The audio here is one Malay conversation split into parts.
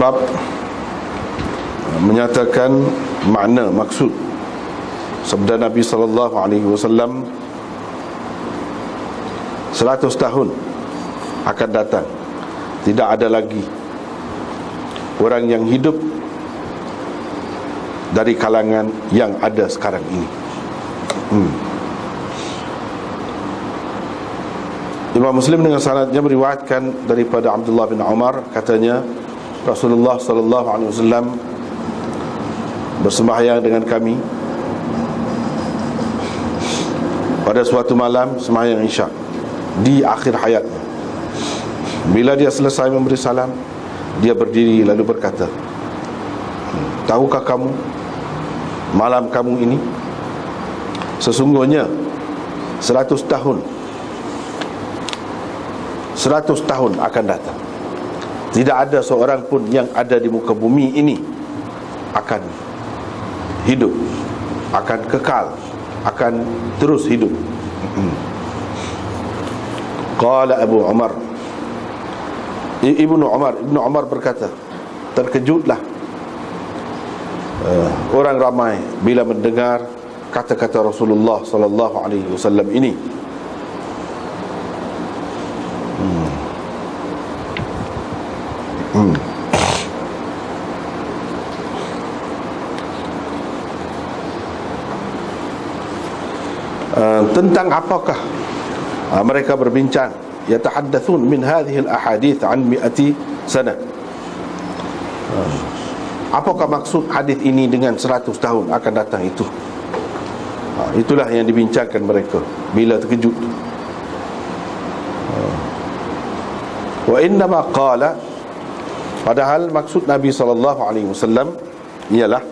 bab menyatakan makna, maksud sabda Nabi sallallahu alaihi wasallam 100 tahun akan datang tidak ada lagi orang yang hidup dari kalangan yang ada sekarang ini. Imam Muslim dengan sanadnya meriwayatkan daripada Abdullah bin Umar, katanya Rasulullah sallallahu alaihi wasallam bersembahyang dengan kami pada suatu malam sembahyang Isya di akhir hayatnya. Bila dia selesai memberi salam, dia berdiri lalu berkata, tahukah kamu malam kamu ini sesungguhnya 100 tahun akan datang. Tidak ada seorang pun yang ada di muka bumi ini akan hidup, akan kekal, akan terus hidup. Qala Abu Umar, Ibnu Umar berkata, terkejutlah orang ramai bila mendengar kata-kata Rasulullah sallallahu alaihi wasallam ini. Tentang apakah mereka berbincang, yatahaddatsun min hadhihi al-ahadits an 100 sana. Apakah maksud hadis ini dengan 100 tahun akan datang itu? Itulah yang dibincangkan mereka bila terkejut. Wa innama qala, padahal maksud Nabi sallallahu alaihi wasallam ialah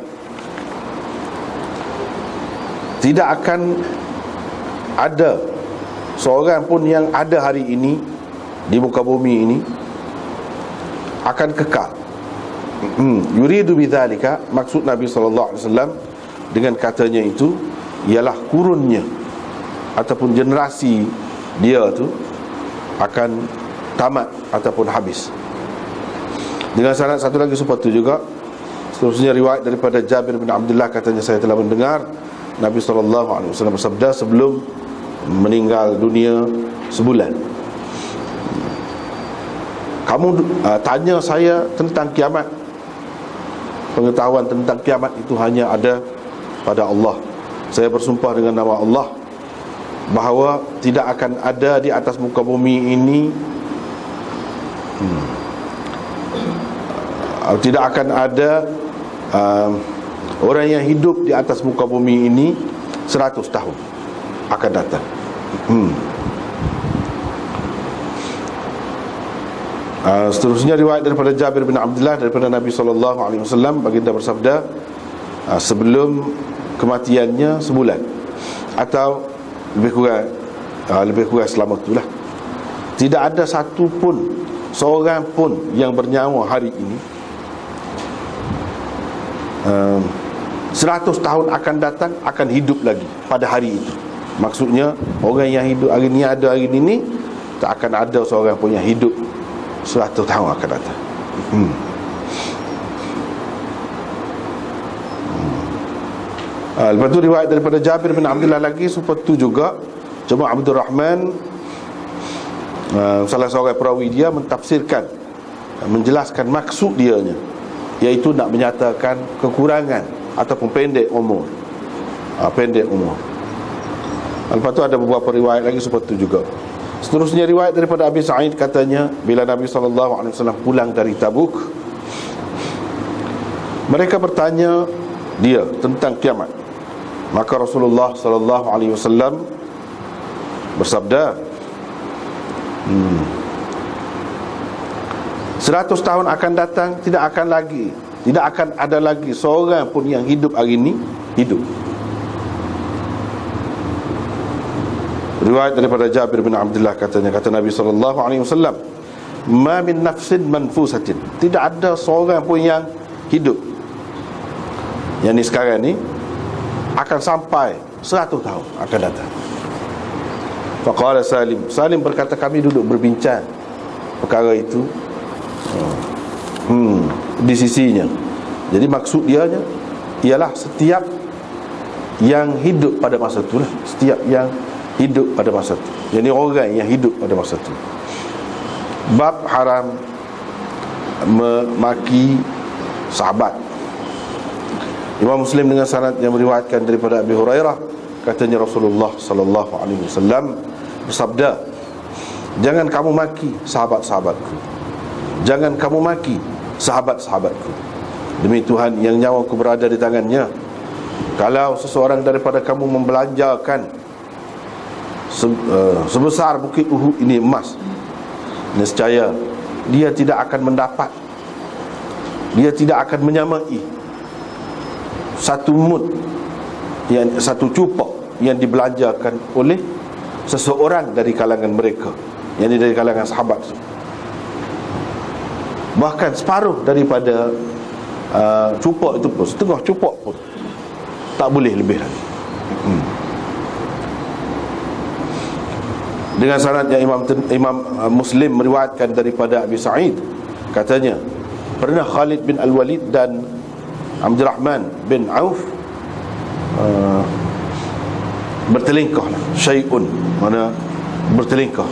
tidak akan ada seorang pun yang ada hari ini di muka bumi ini akan kekal. Yuridu bidzalika, maksud Nabi sallallahu alaihi wasallam dengan katanya itu ialah kurunnya ataupun generasi dia tu akan tamat ataupun habis. Dengan sanad satu lagi seperti juga, seterusnya riwayat daripada Jabir bin Abdullah, katanya saya telah mendengar Nabi sallallahu alaihi wasallam bersabda sebelum meninggal dunia sebulan, kamu tanya saya tentang kiamat. Pengetahuan tentang kiamat itu hanya ada pada Allah. Saya bersumpah dengan nama Allah bahawa tidak akan ada di atas muka bumi ini tidak akan ada orang yang hidup di atas muka bumi ini 100 tahun akan datang. Seterusnya riwayat daripada Jabir bin Abdullah daripada Nabi SAW, baginda bersabda, sebelum kematiannya sebulan atau lebih kurang selama itulah, tidak ada satu pun, seorang pun yang bernyawa hari ini 100 tahun akan datang akan hidup lagi pada hari itu. Maksudnya orang yang hidup hari ini, ada hari ini, tak akan ada seorang pun yang hidup 100 tahun akan datang. Lepas tu riwayat daripada Jabir bin Abdullah lagi seperti itu juga. Cuma Abdul Rahman, salah seorang perawi dia, mentafsirkan, menjelaskan maksud dianya, iaitu nak menyatakan kekurangan ataupun pendek umur. Pendek umur. Lepas tu ada beberapa riwayat lagi seperti itu juga. Seterusnya riwayat daripada Abi Sa'id, katanya bila Nabi SAW pulang dari Tabuk, mereka bertanya dia tentang kiamat. Maka Rasulullah SAW bersabda, 100 tahun akan datang, tidak akan ada lagi seorang pun yang hidup hari ini hidup. Riwayat daripada Jabir bin Abdullah, katanya, kata Nabi SAW, ma min nafsin manfusatin, tidak ada seorang pun yang hidup, yang ni sekarang ni, akan sampai 100 tahun akan datang. Faqala Salim berkata, kami duduk berbincang perkara itu. di sisinya. Jadi maksud dia ialah setiap yang hidup pada masa itu lah. Setiap yang hidup pada masa itu. Jadi orang yang hidup pada masa itu. Bab haram memaki sahabat. Imam Muslim dengan sanad yang meriwayatkan daripada Abi Hurairah, katanya Rasulullah sallallahu alaihi wasallam bersabda, jangan kamu maki sahabat-sahabatku, jangan kamu maki sahabat-sahabatku. Demi Tuhan yang nyawaku berada di tangannya, kalau seseorang daripada kamu membelanjakan sebesar bukit Uhud ini emas, nescaya dia tidak akan mendapat, dia tidak akan menyamai satu mud, yang satu cupak yang dibelanjakan oleh seseorang dari kalangan mereka, yang dari kalangan sahabat. Bahkan separuh daripada cupak itu pun, setengah cupak pun tak boleh lebih lagi. Dengan sanad yang Imam Muslim meriwayatkan daripada Abi Sa'id, katanya pernah Khalid bin Al-Walid dan Abdurrahman bin Auf bertelingkah lah. Syai'un, mana bertelingkah.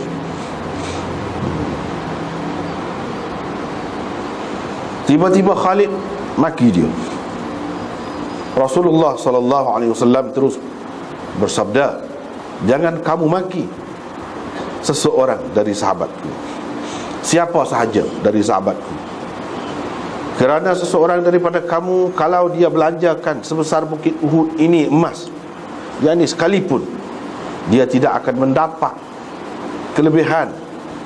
Tiba-tiba Khalid maki dia. Rasulullah sallallahu alaihi wasallam terus bersabda, jangan kamu maki seseorang dari sahabatku, siapa sahaja dari sahabatku, kerana seseorang daripada kamu, kalau dia belanjakan sebesar bukit Uhud ini emas, yakni sekalipun, dia tidak akan mendapat kelebihan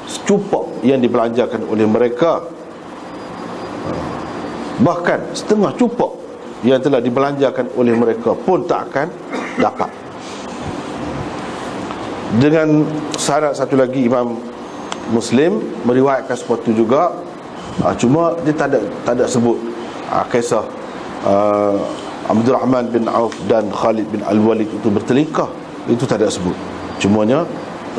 secupak yang dibelanjakan oleh mereka. Bahkan setengah cupak yang telah dibelanjakan oleh mereka pun tak akan dapat. Dengan syarat satu lagi, Imam Muslim meriwayatkan sesuatu juga, cuma dia tak ada sebut kisah Abdurrahman bin Auf dan Khalid bin Al-Walid itu bertelingkah. Itu tak ada sebut. Cumanya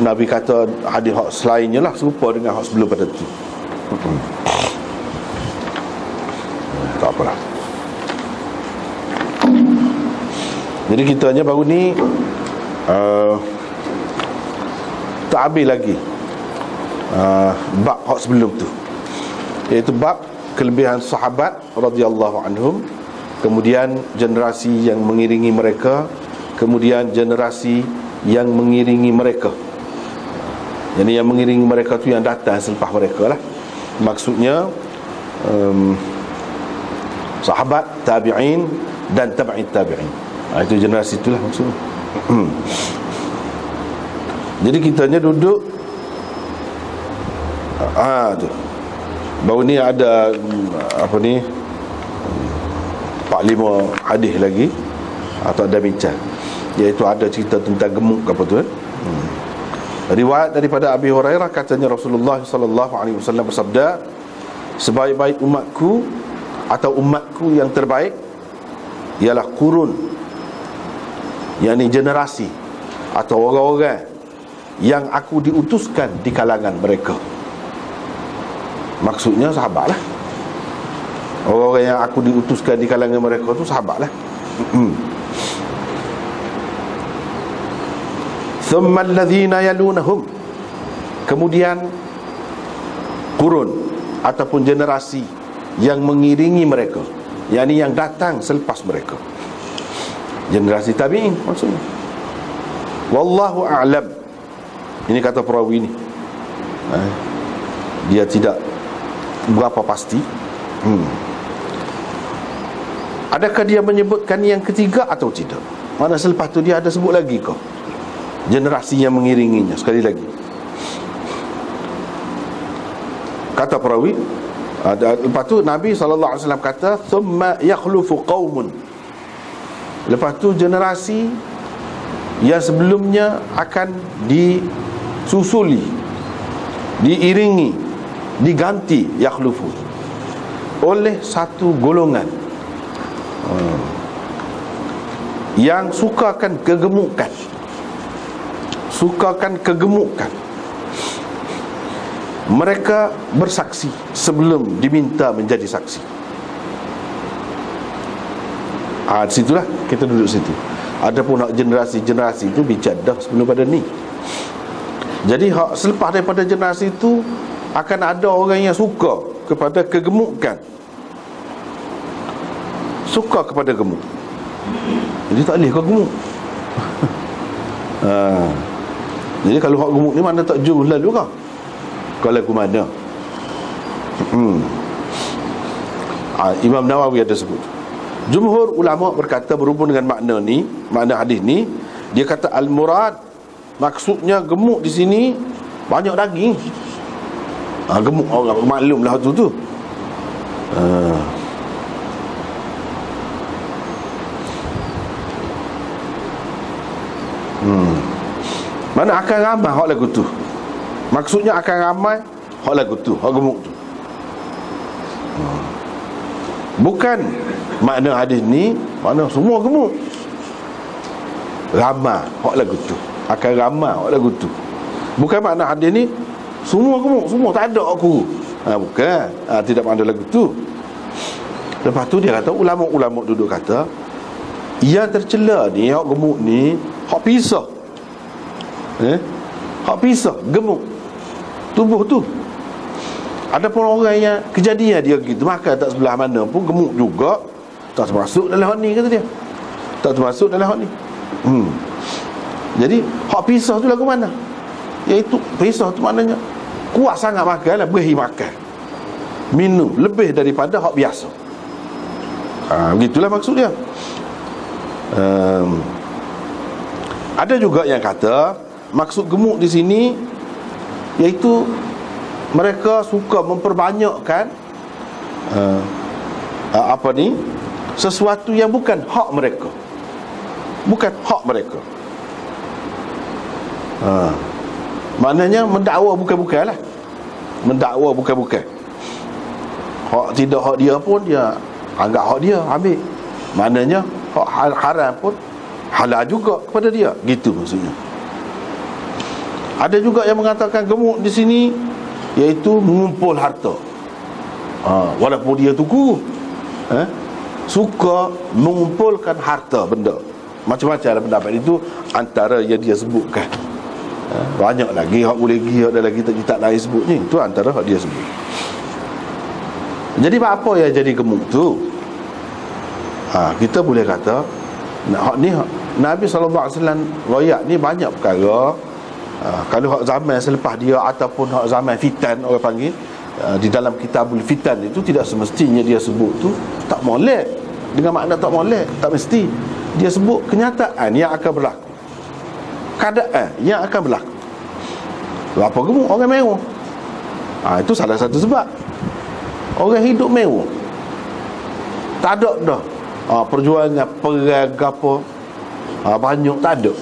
Nabi kata hadis hak selainnya lah serupa dengan hak sebelum pada itu. Tak apalah. Jadi kita hanya baru ni tak habis lagi bab hak sebelum tu, iaitu bab kelebihan sahabat radhiyallahu anhum, kemudian generasi yang mengiringi mereka, kemudian generasi yang mengiringi mereka. Jadi yang mengiringi mereka tu yang datang selepas mereka lah. Maksudnya sahabat, tabi'in dan tabi'in tabi'in. Itu generasi itulah maksudnya. Jadi kitanya duduk tu. Baru ni ada apa ni 4-5 hadis lagi atau ada bincang, iaitu ada cerita tentang gemuk apa tu. Riwayat daripada Abi Hurairah, katanya Rasulullah sallallahu alaihi wasallam bersabda, sebaik-baik umatku atau umatku yang terbaik ialah kurun, yakni generasi atau orang-orang yang aku diutuskan di kalangan mereka. Maksudnya sahabat lah. Orang-orang yang aku diutuskan di kalangan mereka tu sahabat lah. Thumma alladhina yalunahum, kemudian kurun ataupun generasi yang mengiringi mereka, yakni yang datang selepas mereka, generasi tabi'in maksudnya. Wallahu a'lam. Ini kata perawi ni, dia tidak berapa pasti. Adakah dia menyebutkan yang ketiga atau tidak? Mana selepas tu dia ada sebut lagi kau generasi yang mengiringinya. Sekali lagi kata perawi, lepas tu Nabi SAW kata, thumma yakhlufu qaumun, lepas tu generasi yang sebelumnya akan disusuli, diiringi, diganti, yakhlufu, oleh satu golongan yang sukakan kegemukan, sukakan kegemukan. Mereka bersaksi sebelum diminta menjadi saksi. Situlah kita duduk situ. Adapun hak generasi itu bijak dah sebelum pada ni. Jadi hak selepas daripada generasi itu akan ada orang yang suka kepada kegemukan, suka kepada gemuk. Jadi tak boleh kau gemuk. Jadi kalau hak gemuk ni mana tak jurus lalu kau? Kau lagu mana? Imam Nawawi ada sebut. Jumhur ulama berkata berhubung dengan makna ni, makna hadis ni, dia kata al-murad, maksudnya gemuk di sini banyak daging. Gemuk orang maklumlah tu. Mana akan ramai hak lagu tu. Maksudnya akan ramai hak lagu tu, hak gemuk tu. Bukan makna hadis ni makna semua gemuk. Ramai hak lagu tu, akan ramai hak lagu tu. Bukan makna hadis ni semua gemuk, semua tak ada aku. Bukan. Tidak makna lagu tu. Lepas tu dia kata, ulama-ulama duduk kata, yang tercela ni, hak gemuk ni, hak pisah. Hak pisah, gemuk tubuh tu. Adapun orang yang kejadian dia gitu, maka tak sebelah mana pun gemuk juga, tak termasuk dalam hak ni, kata dia. Tak termasuk dalam hak ni. Jadi hak pisah tu lagu mana? Iaitu pisah tu maknanya kuat sangat makan lah, beri makan, minum lebih daripada hak biasa. Begitulah maksud dia. Ada juga yang kata maksud gemuk di sini iaitu mereka suka memperbanyakkan sesuatu yang bukan hak mereka. Bukan hak mereka. Maknanya mendakwa bukan-bukan lah. Mendakwa bukan-bukan. Hak tidak hak dia pun dia anggap hak dia, ambil. Maknanya hak haram pun halal juga kepada dia. Gitu maksudnya. Ada juga yang mengatakan gemuk di sini iaitu mengumpul harta. Walaupun dia tuku, suka mengumpulkan harta benda. Macam-macam pendapat itu antara yang dia sebutkan. Banyak lagi hak boleh pergi, ada lagi tak lain sebut ni. Itu antara hak dia sebut. Jadi apa yang jadi gemuk tu? Kita boleh kata hak ni Nabi SAW royak ni banyak perkara. Kalau hak zaman selepas dia ataupun hak zaman fitan orang panggil, di dalam kitabul fitan itu tidak semestinya dia sebut tu tak molek. Dengan makna tak molek, tak mesti. Dia sebut kenyataan yang akan berlaku, keadaan yang akan berlaku. Apa gemuk? Orang mewah. Itu salah satu sebab. Orang hidup mewah, tak ada dah perjuangan perang apa banyak, tak ada.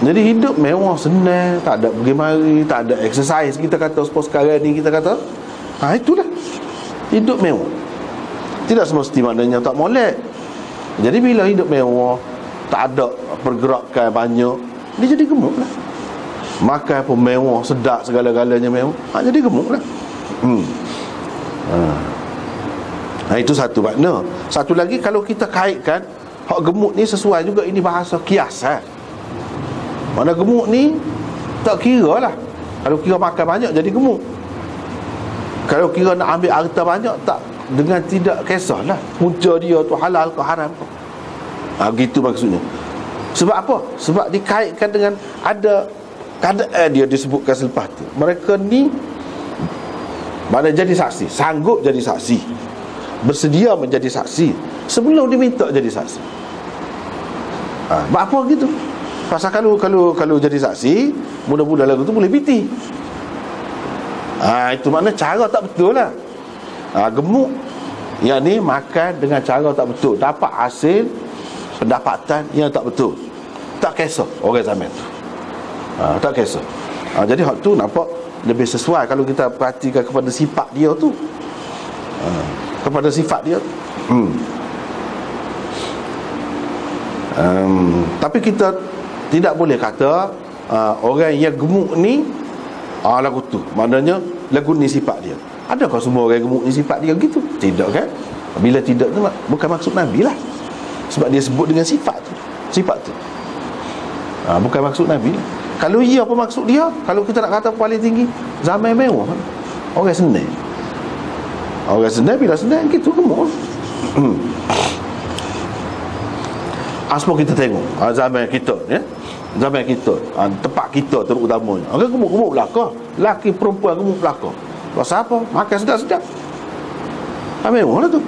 Jadi hidup mewah, senang, tak ada pergi mari, tak ada exercise. Kita kata sekarang ni kita kata itulah hidup mewah. Tidak semesti maknanya tak molek. Jadi bila hidup mewah, tak ada pergerakan banyak, dia jadi gemuk lah. Makan pun mewah, sedap, segala-galanya mewah, jadi gemuk lah. Itu satu makna. Satu lagi, kalau kita kaitkan hak gemuk ni sesuai juga, ini bahasa kias. Mana gemuk ni tak kira lah. Kalau kira makan banyak jadi gemuk. Kalau kira nak ambil harta banyak, tak, dengan tidak kisahlah punca dia tu halal ke haram ke. Gitu maksudnya. Sebab apa? Sebab dikaitkan dengan ada keadaan dia disebutkan selepas tu. Mereka ni mana jadi saksi, sanggup jadi saksi, bersedia menjadi saksi sebelum diminta jadi saksi. Apa gitu? Pasal kalau jadi saksi, mudah-mudahan lagu tu boleh piti. Itu makna cara tak betul lah. Gemuk yang ni makan dengan cara tak betul, dapat hasil pendapatan yang tak betul. Tak kisah orang zaman tu. Tak kisah. Jadi hak tu nampak lebih sesuai kalau kita perhatikan kepada sifat dia tu. Kepada sifat dia. Tapi kita tidak boleh kata orang yang gemuk ni lagu tu, maknanya lagu ni sifat dia. Adakah semua orang gemuk ni sifat dia gitu? Tidak kan? Bila tidak tu bukan maksud Nabi lah, sebab dia sebut dengan sifat tu. Bukan maksud Nabi lah. Kalau ia apa maksud dia? Kalau kita nak kata paling tinggi, zaman mewah, orang senang. Orang senang, bila senang gitu gemuk. Asal kita tengok zaman kita, ya, zaman kita, tempat kita terutamanya, orang gemuk-gemuk belaka, laki perempuan gemuk belaka. Pasal apa? Makan sedap-sedap. Mewah lah tu.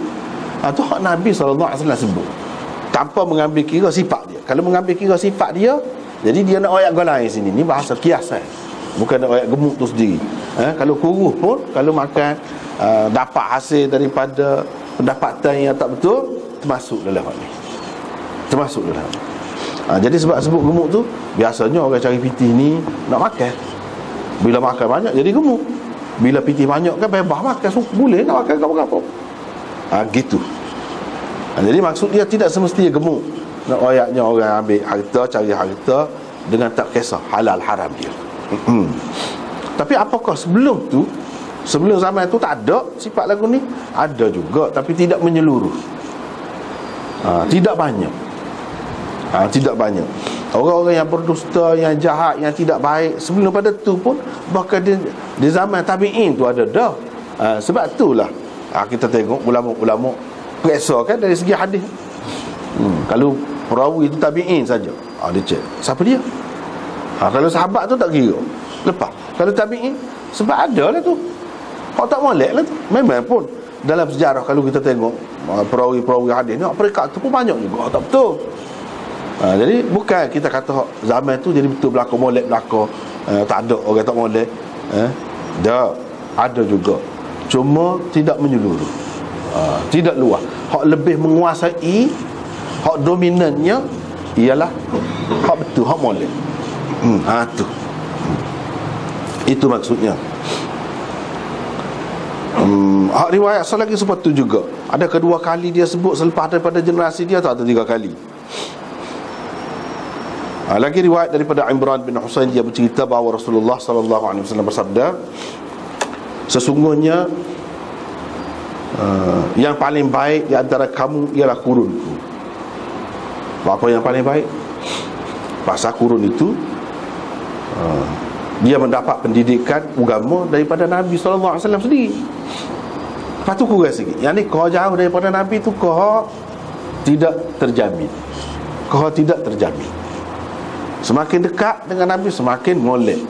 Tu hak Nabi SAW sebut, tanpa mengambil kira sifat dia. Kalau mengambil kira sifat dia, jadi dia nak ayat golai sini. Ni bahasa kiasan, bukan nak ayat gemuk tu sendiri. Kalau kurus pun, kalau makan dapat hasil daripada pendapatan yang tak betul, termasuk dalam hal ni. Jadi sebab sebut gemuk tu, biasanya orang cari pitih ni nak makan. Bila makan banyak jadi gemuk. Bila pitih banyak kan bebas makan, so boleh nak makan apa-apa. Gitu. Jadi maksud dia tidak semestinya gemuk. Nak ayatnya orang ambil harta, cari harta dengan tak kisah halal haram dia. Tapi apakah sebelum tu, sebelum zaman tu tak ada sifat lagu ni? Ada juga, tapi tidak menyeluruh. Tidak banyak. Tidak banyak. Orang-orang yang berdusta, yang jahat, yang tidak baik sebelum pada tu pun, bahkan di zaman tabi'in tu ada dah. Sebab itulah kita tengok ulama-ulama periksa kan dari segi hadis. Kalau perawi itu tabi'in saja, dia cek siapa dia. Kalau sahabat tu tak kira, lepas. Kalau tabi'in, sebab ada lah tu, orang tak molek lah tu. Memang pun dalam sejarah kalau kita tengok perawi-perawi hadis ni, peringkat tu pun banyak juga tak betul. Jadi bukan kita kata zaman tu jadi betul belaka molek belaka, tak ada orang tak molek. Dah ada juga, cuma tidak menyeluruh, tidak luas. Hak lebih menguasai, hak dominannya ialah hak betul, hak molek. Tu. Itu maksudnya. Hak riwayat lagi seperti tu juga. Ada kedua kali dia sebut selepas daripada generasi dia, atau 3 kali. Lagi riwayat daripada Imran bin Husain, dia bercerita bahawa Rasulullah SAW bersabda, sesungguhnya yang paling baik di antara kamu ialah kurunku. Apa yang paling baik? Pasal kurun itu dia mendapat pendidikan agama daripada Nabi SAW sendiri. Lepas tu kurang sikit, yang ni kau jauh daripada Nabi tu, kau tidak terjamin. Semakin dekat dengan Nabi, semakin molek.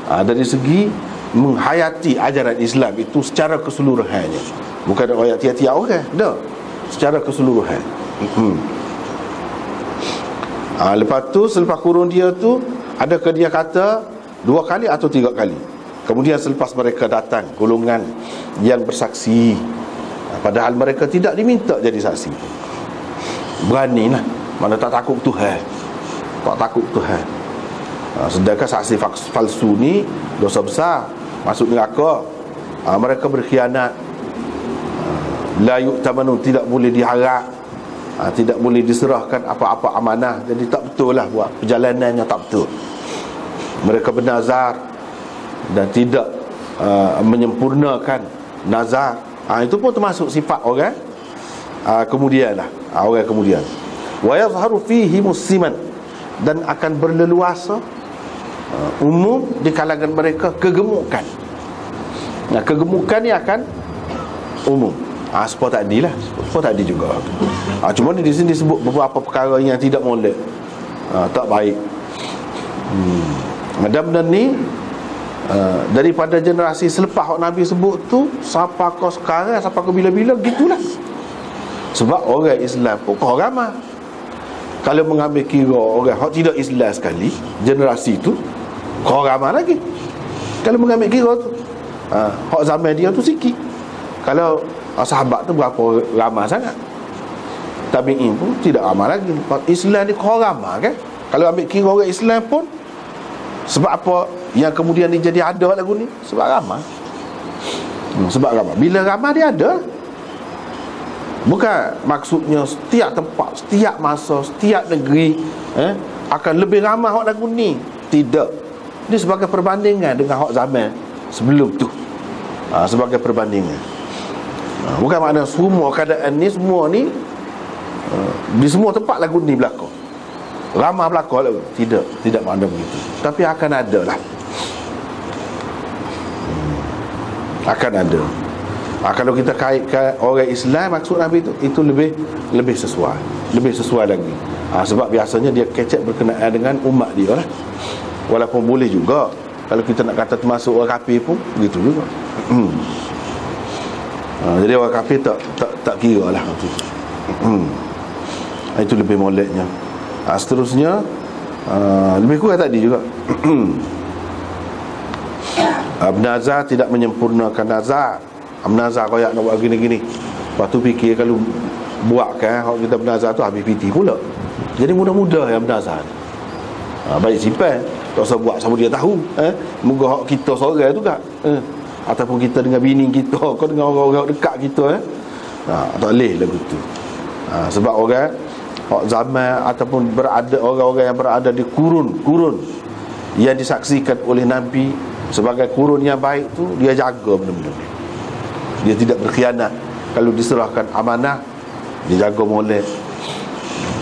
Dari segi menghayati ajaran Islam itu secara keseluruhannya, bukan ada ayat tiap-tiap orang, dah, secara keseluruhan. Lepas tu, selepas kurun dia tu, adakah dia kata 2 kali atau 3 kali? Kemudian selepas mereka datang golongan yang bersaksi, padahal mereka tidak diminta jadi saksi, beranilah, mana tak takut Tuhan. Sedangkan saksi palsu ni dosa besar, masuk neraka. Mereka berkhianat. La yu'tamanu, tidak boleh diharap, tidak boleh diserahkan apa-apa amanah. Jadi tak betul lah buat perjalanannya, tak betul. Mereka bernazar dan tidak menyempurnakan nazar. Itu pun termasuk sifat orang kemudian lah, orang kemudian. Wa yazharu fihi musliman, dan akan berleluasa umum di kalangan mereka kegemukan. Kegemukan ni akan umum. Seperti tadi lah, seperti tadi juga. Cuma di sini disebut beberapa perkara yang tidak molek, tak baik. Benda ni daripada generasi selepas Nabi sebut tu sampai ke sekarang, sampai ke bila-bila, gitulah. Sebab orang Islam pun kau ramai. Kalau mengambil kira orang hak tidak Islam sekali, generasi tu kau ramai lagi. Kalau mengambil kira tu, hak zaman dia tu sikit. Kalau sahabat tu berapa ramai sangat, tabi'in pun tidak ramai lagi. Islam ni kau ramai kan. Kalau ambil kira orang Islam pun, sebab apa yang kemudian ni jadi ada lagu ni? Sebab ramai. Sebab ramai. Bila ramai dia ada. Bukan maksudnya setiap tempat, setiap masa, setiap negeri akan lebih ramai hak lagu ni. Tidak. Ini sebagai perbandingan dengan hak zaman sebelum tu. Sebagai perbandingan. Bukan makna semua keadaan ni, semua ni di semua tempat lagu ni berlaku, ramai berlaku lagu. Tidak makna begitu. Tapi akan ada lah, akan ada. Kalau kita kaitkan orang Islam, maksud Nabi itu lebih sesuai lagi. Sebab biasanya dia kecek berkenaan dengan umat dia lah. Walaupun boleh juga kalau kita nak kata termasuk orang kafir pun begitu juga. Jadi orang kafir tak kira lah itu. Itu lebih moleknya. Seterusnya lebih kurang tadi juga. Nazar tidak menyempurnakan nazar. Nazar kau nak buat gini-gini, lepas tu fikir kalau buatkan kalau kita bernazar tu habis piti pula. Jadi mudah-mudah yang bernazar. Baik simpan, tak usah buat sama dia tahu. Moga hak kita seorang tu kan, ataupun kita dengan bini kita, kau dengan orang-orang dekat kita, tak boleh lagu tu. Sebab orang hak zaman ataupun orang-orang yang berada di kurun yang disaksikan oleh Nabi sebagai kurun yang baik tu, dia jaga benda-benda ni. Dia tidak berkhianat. Kalau diserahkan amanah, dia jaga molek,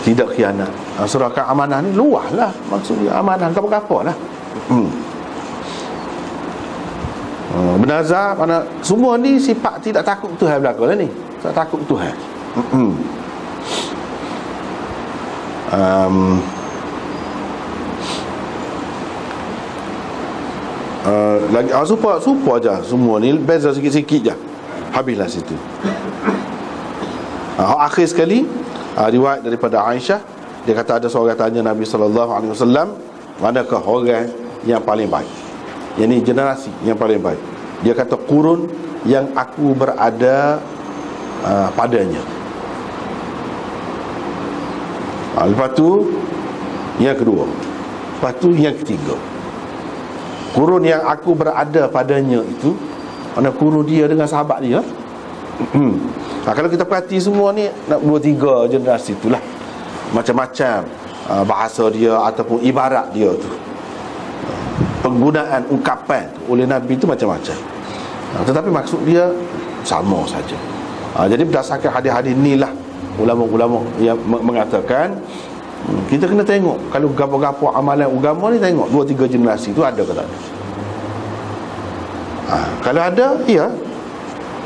tidak khianat. Serahkan amanah ni luah lah, maksudnya amanah apa-apa lah. Bernazar mana semua ni sifat tidak takut Tuhan belakang lah ni. Tak takut Tuhan. Lagi supa aja semua ni, beza sikit-sikit je, habislah situ. Akhir sekali riwayat daripada Aisyah, dia kata ada seorang tanya Nabi SAW, manakah orang yang paling baik, yang ni generasi yang paling baik? Dia kata kurun yang aku berada padanya. Lepas tu yang kedua, lepas tu yang ketiga. Kurun yang aku berada padanya itu, mana kurun dia dengan sahabat dia. Kalau kita perhati semua ni, nak 2-3 generasi itulah, macam-macam bahasa dia ataupun ibarat dia tu, penggunaan ungkapan oleh Nabi itu macam-macam. Tetapi maksud dia sama saja. Jadi berdasarkan hadis-hadis ni lah, ulama-ulama yang mengatakan kita kena tengok kalau gapo-gapo amalan agama ni, tengok 2-3 generasi tu ada ke tak ada. Kalau ada, ya,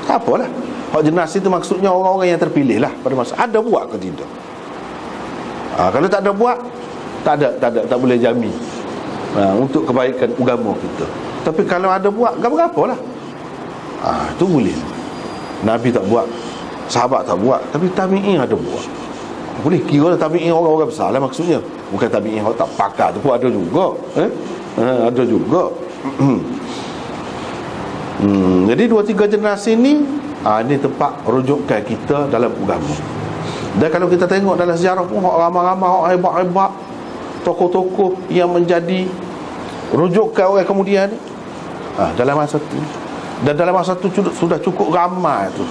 tak apalah. Hak generasi tu maksudnya orang-orang yang terpilih lah pada masa. Ada buat ke tidak? Kalau tak ada buat, tak boleh jamin untuk kebaikan agama kita. Tapi kalau ada buat, gapo-gapo lah, tu boleh. Nabi tak buat, sahabat tak buat, tapi tabi'in ada buat. Boleh kira lah tabi'in orang-orang besar lah maksudnya. Bukan tabi'in orang tak pakar tu pun ada juga. Ada juga. Jadi 2-3 generasi ni, ini tempat rujukan kita dalam agama. Dan kalau kita tengok dalam sejarah pun, ramai-ramai orang hebat-hebat, tokoh-tokoh yang menjadi rujukan orang kemudian ni, dalam masa tu. Dan dalam masa tu sudah cukup ramai tu.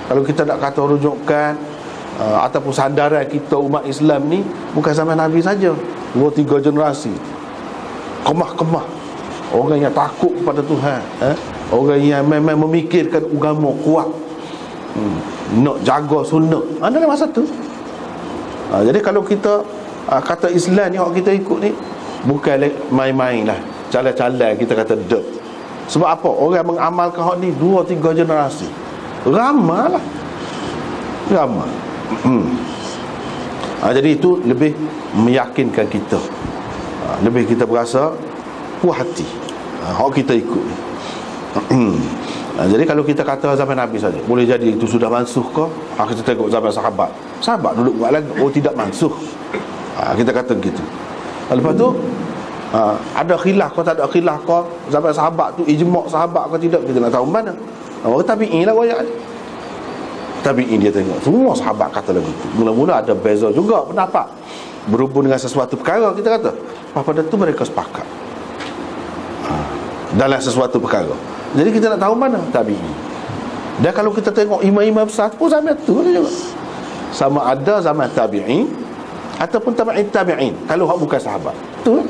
Kalau kita nak kata rujukan ataupun sandaran kita umat Islam ni, bukan zaman Nabi saja, 2-3 generasi kemah-kemah orang yang takut kepada Tuhan, orang yang memang memikirkan agama kuat, nak jaga sunnah, dalam masa tu. Jadi kalau kita kata Islam ni, orang kita ikut ni bukan main-main lah, calai-calai kita kata dek. Sebab apa? Orang mengamalkan hak ni 2-3 generasi, ramai lah, ramai. Jadi itu lebih meyakinkan kita, lebih kita berasa puas hati hak kita ikut ni. Jadi kalau kita kata zaman Nabi saja, boleh jadi itu sudah mansuh ke? Kita tengok zaman sahabat duduk buat lagi, tidak mansuh. Kita kata begitu. Lepas tu ada khilaf ke tak ada khilaf ke zaman sahabat tu, ijma' sahabat ke tidak, kita nak tahu mana. Orang tabi'in lah royak ni. Tabi'in dia tengok semua sahabat kata lagu tu. Mula-mula ada beza juga pendapat berhubung dengan sesuatu perkara, kita kata pada tu mereka sepakat dalam sesuatu perkara. Jadi kita nak tahu mana tabi'in. Dan kalau kita tengok imam-imam besar pun zaman tu juga, sama ada zaman tabi'in ataupun tabi'in tabi'in. Kalau hak bukan sahabat tu,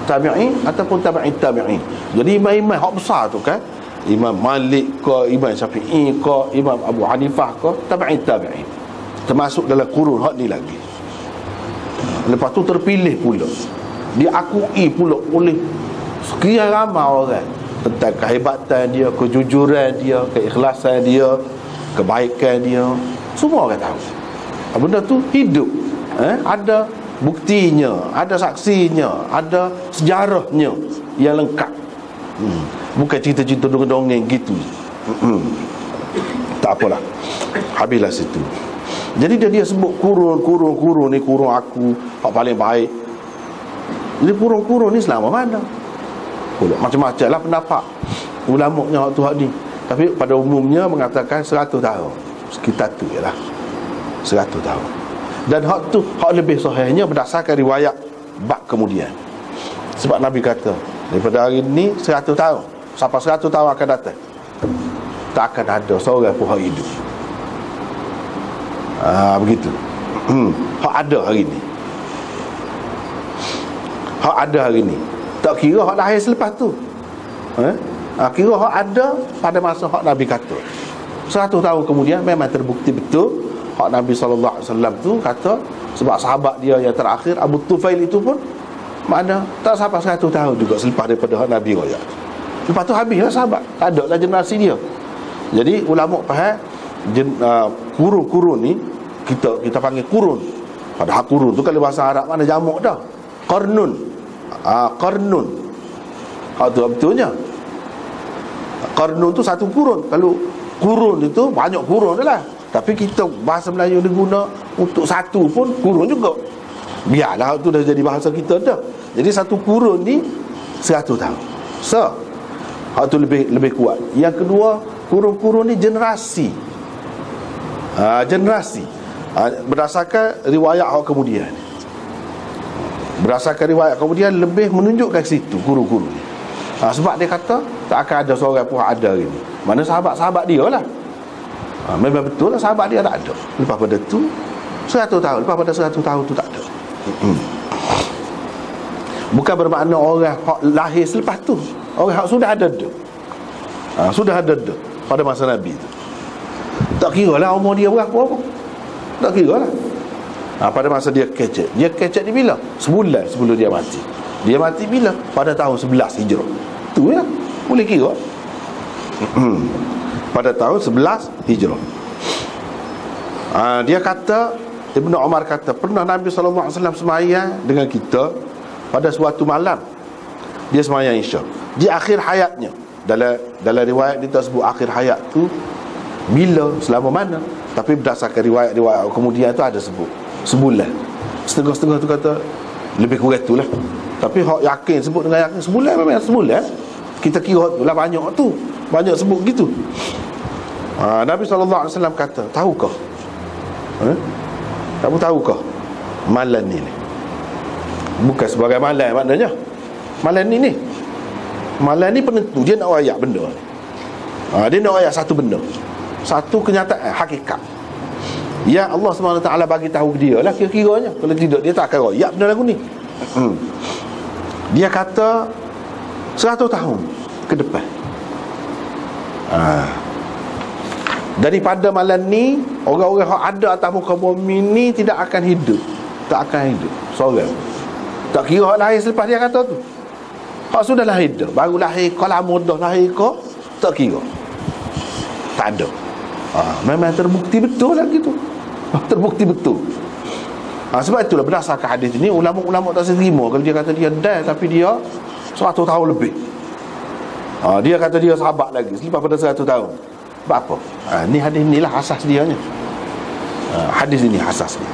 tabi'in ataupun tabi'in tabi'in. Jadi imam-imam hak besar tu kan, Imam Malik ke, Imam Syafi'i ke, Imam Abu Hanifah ke, tabi'in termasuk dalam kurun hak ni lagi. Lepas tu terpilih pula, diakui pula oleh sekian ramai orang tentang kehebatan dia, kejujuran dia, keikhlasan dia, kebaikan dia. Semua orang tahu benda tu hidup, ada buktinya, ada saksinya, ada sejarahnya yang lengkap. Bukan cerita-cerita dongeng-dongeng gitu. Tak apalah, habislah situ. Jadi dia sebut kurun ni, kurun aku hak paling baik. Jadi kurun ni selama mana? Macam-macam lah pendapat ulama-nya hak tu hak ni. Tapi pada umumnya mengatakan 100 tahun. Sekitar tu je lah, 100 tahun. Dan hak tu, hak lebih sahihnya berdasarkan riwayat bab kemudian. Sebab Nabi kata daripada hari ni 100 tahun, sampai 100 tahun akan datang, tak akan ada seorang pun hak hidup. Begitu. Hak ada hari ni, hak ada hari ni. Tak kira hak lahir selepas tu, kira hak ada pada masa hak Nabi kata. 100 tahun kemudian memang terbukti betul hak Nabi SAW tu kata. Sebab sahabat dia yang terakhir Abu Tufail itu pun mana tak sampai 100 tahun juga selepas daripada hak Nabi royak. Lepas tu habislah sahabat, tak ada lah generasi dia. Jadi ulama faham kurun ni kita panggil kurun. Padahal kurun tu kalau bahasa Arab mana jamak dah. Qarnun. Qarnun. Hak tu betulnya. Qarnun tu satu kurun. Kalau kurun itu banyak kurun dah lah. Tapi kita bahasa Melayu dia guna untuk satu pun kurun juga. Biarlah hak tu dah jadi bahasa kita dah. Jadi satu kurun ni 100 tahun. So, hak tu lebih kuat. Yang kedua, kurun-kurun ni generasi. Generasi. Berdasarkan riwayat hak kemudian. Berdasarkan riwayat kemudian lebih menunjukkan situ kurun-kurun ni. Sebab dia kata tak akan ada seorang pun ada hari ni. Mana sahabat-sahabat dia lah. Memang betul lah sahabat dia tak ada. Lepas pada tu 100 tahun. Lepas pada 100 tahun tu tak ada. Bukan bermakna orang hak lahir selepas tu. Orang hak sudah ada dah. Sudah ada dah pada masa Nabi tu. Tak kira lah umur dia berapa pun. Tak kira lah. Pada masa dia kecek. Dia kecek di bila? Sebulan sebelum dia mati. Dia mati bila? Pada tahun 11 Hijrah. Tu ya, boleh kira. Pada tahun 11 Hijrah. Dia kata, Ibnu Umar kata, pernah Nabi SAW semayang dengan kita pada suatu malam. Dia semayang Isya di akhir hayatnya. Dalam riwayat dia tak sebut akhir hayat tu bila, selama mana. Tapi berdasarkan riwayat kemudian tu ada sebut sebulan. Setengah-setengah tu kata lebih kurang tu lah. Tapi hak yakin, sebut dengan yakin sebulan, memang sebulan. Kita kira tu lah banyak tu. Banyak sebut gitu. Nabi SAW kata, tahukah? Kamu tahukah malam ni? Bukan sebagai malam maknanya. Malam ni malam ni penentu. Dia nak rayak benda. Dia nak rayak satu benda, satu kenyataan, hakikat yang Allah SWT bagi tahu dia lah kira-kiranya. Kalau tidak dia tak akan rayak benda lagu ni. Dia kata 100 tahun ke depan, daripada malam ni orang-orang yang ada atas muka bumi ni tidak akan hidup. Tak akan hidup seorang. Tak kira hak lahir selepas dia kata tu. Hak sudah lahir dah, baru lahir ke lama dah lahir ke, tak kira. Tak ada. Memang terbukti betul lah gitu. Terbukti betul. Sebab itulah berdasarkan hadis ini ulama-ulama tak terima kalau dia kata dia dah tapi dia 100 tahun lebih. Dia kata dia sahabat lagi selepas pada 100 tahun. Sebab apa? Ni hadis inilah asas dia nya. Hadis ini asas dia.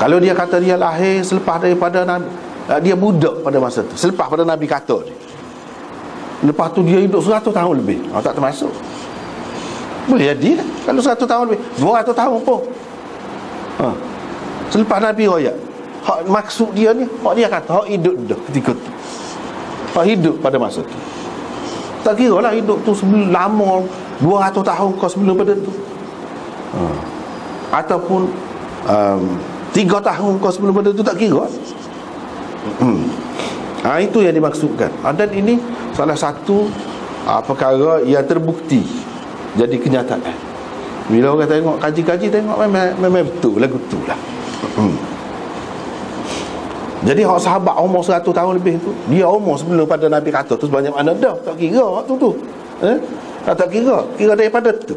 Kalau dia kata dia lahir selepas daripada Nabi, dia budak pada masa tu, selepas pada Nabi kata dia. Lepas tu dia hidup 100 tahun lebih, tak termasuk. Boleh jadi lah. Kalau 100 tahun lebih, 200 tahun pun selepas Nabi royak. Hak maksud dia ni, hak dia kata hak hidup dah ketika tu, hak hidup pada masa tu. Tak kira lah hidup tu sebelum lama 200 tahun kau sebelum pada tu, ataupun 3 tahun kau sebelum pada tu, tak kira. Itu yang dimaksudkan. Dan ini salah satu perkara yang terbukti jadi kenyataan. Bila orang tengok, kaji-kaji tengok, memang betul lagu tu lah. Jadi hak sahabat umur 100 tahun lebih tu, dia umur sebelum pada Nabi kata tu sebanyak mana dah, tak kira waktu tu. Tak kira daripada tu.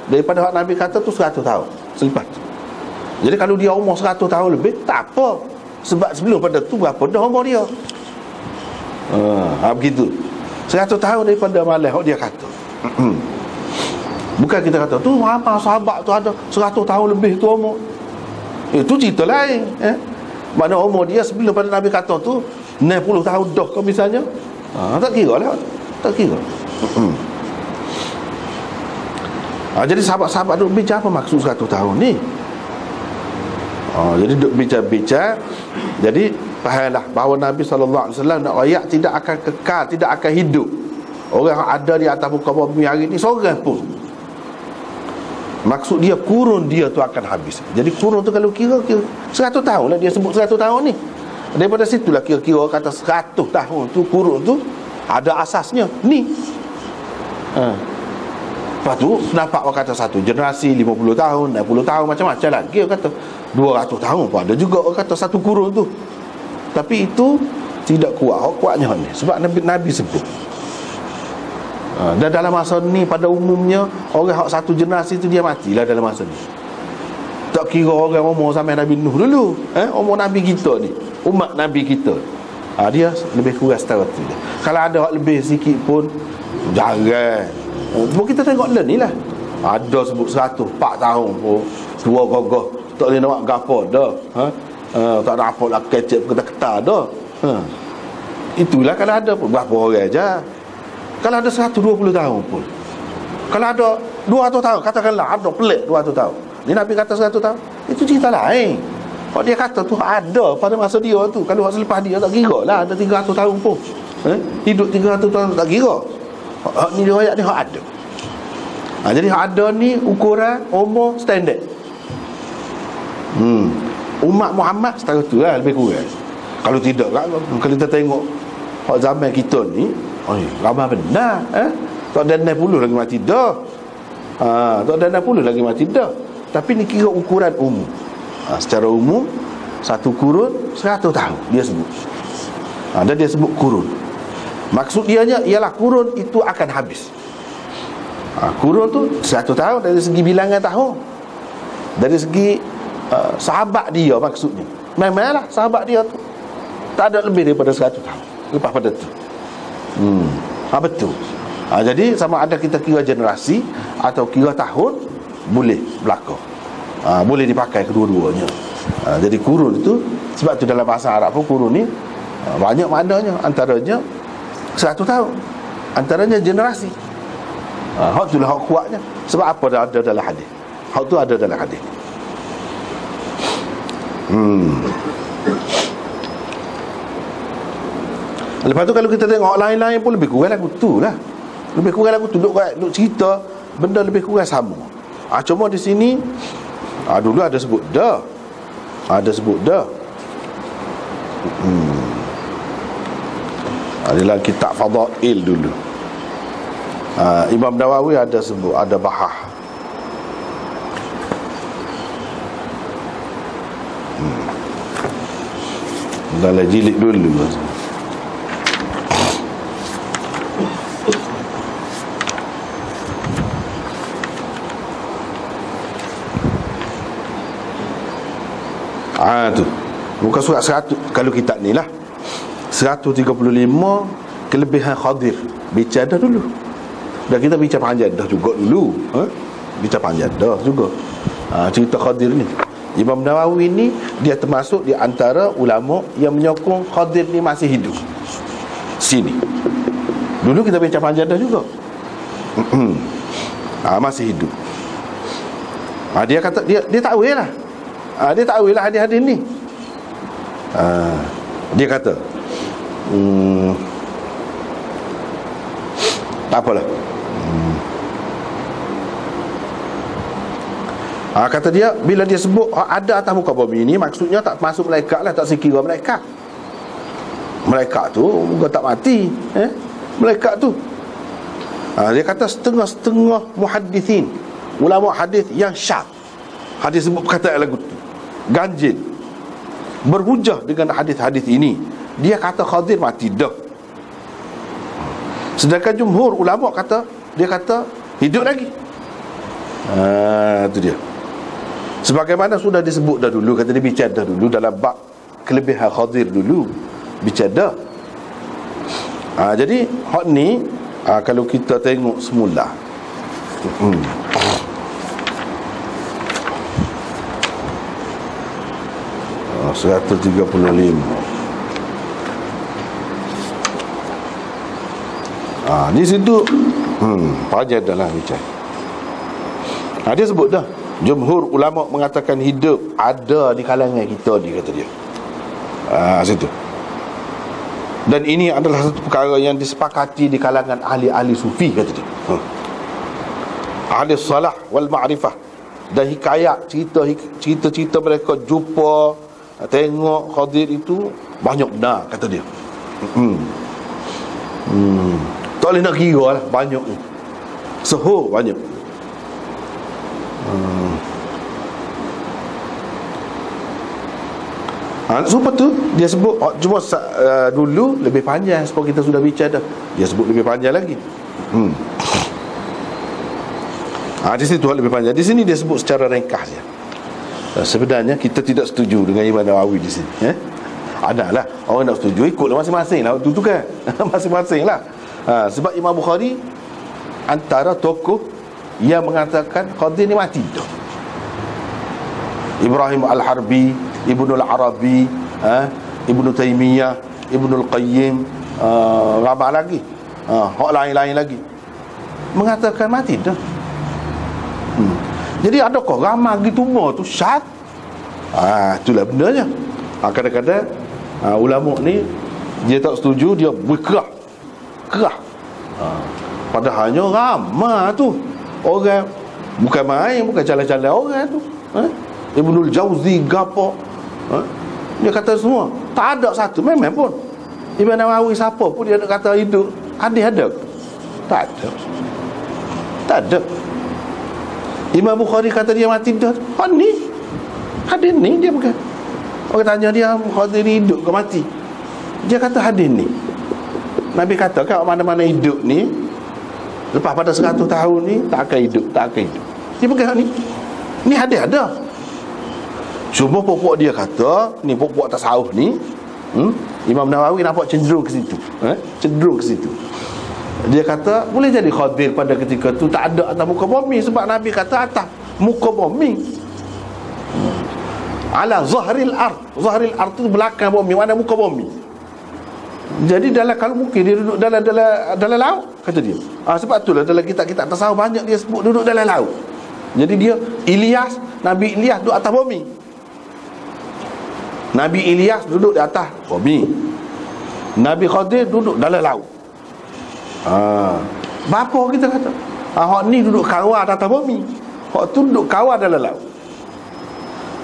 Daripada hak Nabi kata tu 100 tahun selepas tu. Jadi kalau dia umur 100 tahun lebih, tak apa. Sebab sebelum pada tu berapa dah umur dia. Begitu. 100 tahun daripada malam hak dia kata. Bukan kita kata tu ramai sahabat tu ada 100 tahun lebih tu umur. Itu cerita lain. Mana umur dia sebelum pada Nabi kata tu 60 tahun dah ke misalnya. Tak kira lah. Tak kira. Jadi sahabat-sahabat duk bincang apa maksud 100 tahun ni. Jadi duk bincang-bincang. Jadi fahamlah bahawa Nabi SAW nak rakyat tidak akan kekal, tidak akan hidup. Orang yang ada di atas muka bumi hari ni seorang pun. Maksud dia kurun dia tu akan habis. Jadi kurun tu kalau kira 100 tahun lah dia sebut 100 tahun ni. Daripada situlah kira-kira kata 100 tahun tu kurun tu ada asasnya ni. Lepas tu nampak orang kata satu generasi 50 tahun, 60 tahun, macam-macam lah. Dia kata 200 tahun pun ada juga orang kata satu kurun tu. Tapi itu tidak kuatnya ni. Sebab Nabi sebut. Dan dalam masa ni pada umumnya orang hak satu generasi tu dia matilah dalam masa ni. Tak kira orang umur sampai Nabi Nuh dulu, umur Nabi kita ni, umat Nabi kita, dia lebih kurang setara tu. Kalau ada hak lebih sikit pun jarang. Kita tengok ni lah. Ada sebut 104 tahun pun tua gagah, tak boleh nak gapo dah. Tak ada apa lah kecek ketar-ketar dah. Itulah kalau ada pun berapa orang aja. Kalau ada 120 tahun pun, kalau ada 200 tahun, katakanlah ada pelik 200 tahun. Ni Nabi kata 100 tahun, itu cerita lain. Kalau dia kata tu ada pada masa dia tu, kalau selepas dia tak kira lah ada 300 tahun pun. Hidup 300 tahun tak kira. Ni riwayat ni hak ada. Jadi hak ada ni ukuran umur standard. Umat Muhammad setara tu lah lebih kurang. Kalau tidak kan, kalau kita tengok hak zaman kita ni, ramai benar. Tak ada 60 lagi mati dah. Tak ada 60 lagi mati dah. Tapi ni kira ukuran umum. Secara umum satu kurun 100 tahun dia sebut. Dan dia sebut kurun. Maksud dianya ialah kurun itu akan habis. Kurun tu 100 tahun dari segi bilangan tahun. Dari segi sahabat dia maksudnya. Memanglah sahabat dia tu tak ada lebih daripada 100 tahun lepas pada tu. Betul. Jadi sama ada kita kira generasi atau kira tahun, boleh berlaku. Boleh dipakai kedua-duanya. Jadi kurun itu, sebab tu dalam bahasa Arab pun kurun ni banyak maknanya. Antaranya 100 tahun, antaranya generasi. Hak tu lah hak kuatnya. Sebab apa dah ada dalam hadis. Hak tu ada dalam hadis. Lepas tu kalau kita tengok lain-lain pun lebih kurang lagu tu lah. Lebih kurang lagu tu duk cerita benda lebih kurang sama. Cuma di sini dulu ada sebut dah. Ada sebut dah. Adalah kitab Fadail dulu. Imam Nawawi ada sebut, ada bahah. Dalam jilid dulu. Tu muka surat 100. Kalau kitab ni lah 135 kelebihan Khadir. Bincang dah dulu. Dan kita bincang panjang dah juga dulu. Bincang panjang dah juga. Cerita Khadir ni, Imam Nawawi ni dia termasuk di antara ulama yang menyokong Khadir ni masih hidup. Sini dulu kita bincang panjang dah juga. Masih hidup. Dia kata dia takwil lah. Dia takwil lah hadis-hadis ni. Dia kata tak apalah. Kata dia, bila dia sebut ada atas muka bumi ni, maksudnya tak masuk malaikat lah, tak sekira malaikat. Malaikat tu muka tak mati. Malaikat tu Dia kata setengah-setengah muhaddithin, ulama hadis yang syad, hadis sebut perkataan lagu tu ganjil, berhujah dengan hadis-hadis ini, dia kata Khadir mati dah. Sedangkan jumhur ulama kata, dia kata hidup lagi. Itu dia. Sebagaimana sudah disebut dah dulu, kata dia bicara dah dulu dalam bab kelebihan Khadir dulu, bicara dah. Jadi hak ni kalau kita tengok semula 135. Di situ panjang dah lah bicara. Dia sebut dah, jumhur ulama mengatakan hidup ada di kalangan kita, dia kata dia. Situ. Dan ini adalah satu perkara yang disepakati di kalangan ahli-ahli sufi, kata dia. Ahli salah wal ma'rifah. Dan hikayat, cerita-cerita mereka jumpa, tengok Khadir itu banyak benar, kata dia. Tak boleh nak kira lah, banyak ni. Sehur banyak. Sebab tu dia sebut, cuma dulu lebih panjang, sebab kita sudah bicara dah, dia sebut lebih panjang lagi. Di situ lebih panjang. Di sini dia sebut secara ringkas je. Sebenarnya kita tidak setuju dengan Imam Nawawi di sini. Adalah orang nak setuju, ikutlah masing-masing lah, tu kan. Masing-masing lah. Sebab Imam Bukhari antara tokoh yang mengatakan Khadir ni mati dah. Ibrahim Al-Harbi, Ibnu Al-Arabi, Ibnu Taimiyah, Ibnu Al-Qayyim, ramai lagi, hak lain-lain lagi mengatakan mati dah. Jadi adakah ramai gitu semua tu syad? Itulah benarnya. Kadang-kadang ulama ni dia tak setuju, dia berkerah. Padahalnya ramai tu orang, bukan main, bukan jalan-jalan orang tu. Ibnul Jauzi gapo, dia kata semua tak ada satu memang pun. Imam Nawawi siapa pun dia nak kata hidup, ada tak ada. Imam Bukhari kata dia mati dah. Hadis ni dia bukan. Orang tanya dia Khadir hidup ke mati, dia kata hadis ni Nabi kata kan mana-mana hidup ni lepas pada 100 tahun ni tak akan hidup. Dia pegang ni hadis ada. Cuma pokok dia kata ni, pokok tasawuf ni, Imam Nawawi nampak cenderung ke situ. Dia kata boleh jadi Khadir pada ketika tu tak ada atas muka bumi, sebab Nabi kata atas muka bumi, ala zahril ard. Zahril ard tu belakang bumi, mana muka bumi. Jadi kalau mungkin dia duduk dalam laut, kata dia. Sebab itulah dalam kitab-kitab tasawuf banyak dia sebut duduk dalam laut. Jadi dia Nabi Ilyas duduk atas bumi. Nabi Ilyas duduk di atas bumi. Nabi Khadir duduk dalam laut. Bapa kita kata hak ni duduk kawal atas bumi, hak tu duduk kawal dalam laut.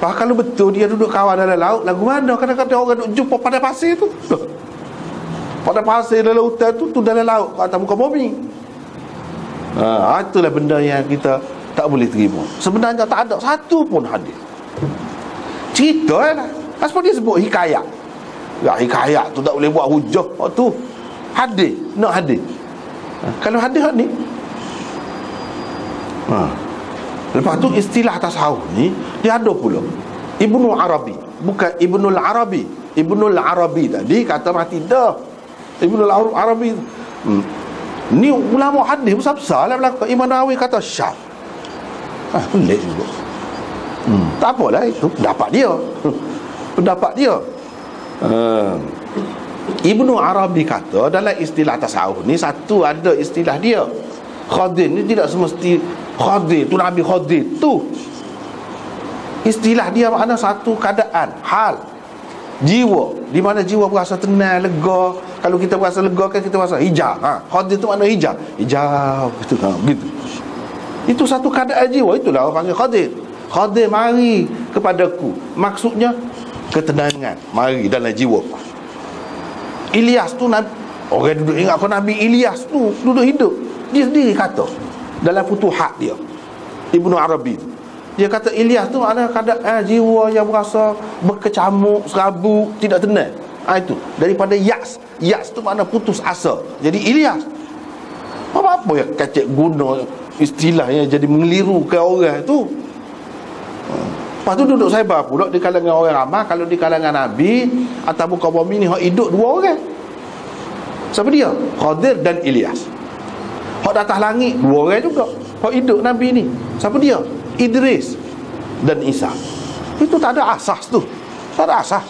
Kalau betul dia duduk kawal dalam laut, lagu mana kadang-kadang orang duduk jumpa pada pasir tu. Pada pasir dalam hutan tu dalam laut atas muka bumi. Itulah benda yang kita tak boleh terima. Sebenarnya tak ada satu pun hadis. Cerita lah. Sebab dia sebut hikayat. Hikayat tu tak boleh buat hujah. Tu hadis, nak hadis. Kalau hadis ni, lepas tu istilah tasawuf ni dia ada pula Ibnu Arabi, bukan Ibnul Arabi. Ibnul Arabi tadi kata mati dah. Ibnul Arabi ni ulama hadis besar-besar lah belakang. Imam Nawawi kata syad. Pelik juga. Tak apalah, itu pendapat dia. Ibnu Arabi kata dalam istilah tasawuf ni satu ada istilah dia. Khadir ni tidak semesti Khadir tu Nabi Khadir tu. Istilah dia makna satu keadaan, hal, jiwa, di mana jiwa berasa tenang, lega. Kalau kita berasa lega kan kita berasa hijau. Khadir tu makna hijau gitu. Itu satu keadaan jiwa, itulah orang panggil Khadir. Khadir mari kepadaku, maksudnya ketenangan mari dalam jiwaku. Ilyas tu orang duduk ingat kau Nabi Ilyas tu duduk hidup. Dia sendiri kata dalam Futuhat dia, Ibnu Arabi, dia kata Ilyas tu makna keadaan jiwa yang berasa berkecamuk, serabut, tidak tenang. Itu daripada yas. Yas tu makna putus asa. Jadi Ilyas, apa yang kacik guna istilah yang jadi mengelirukan orang tu. Lepas tu duduk sabar pula di kalangan orang ramai. Kalau di kalangan Nabi atas muka bumi ni hak hidup dua orang. Siapa dia? Khadir dan Ilyas. Hak atas langit dua orang juga. Hak hidup Nabi ni siapa dia? Idris dan Isa. Itu tak ada asas tu. Tak ada asas.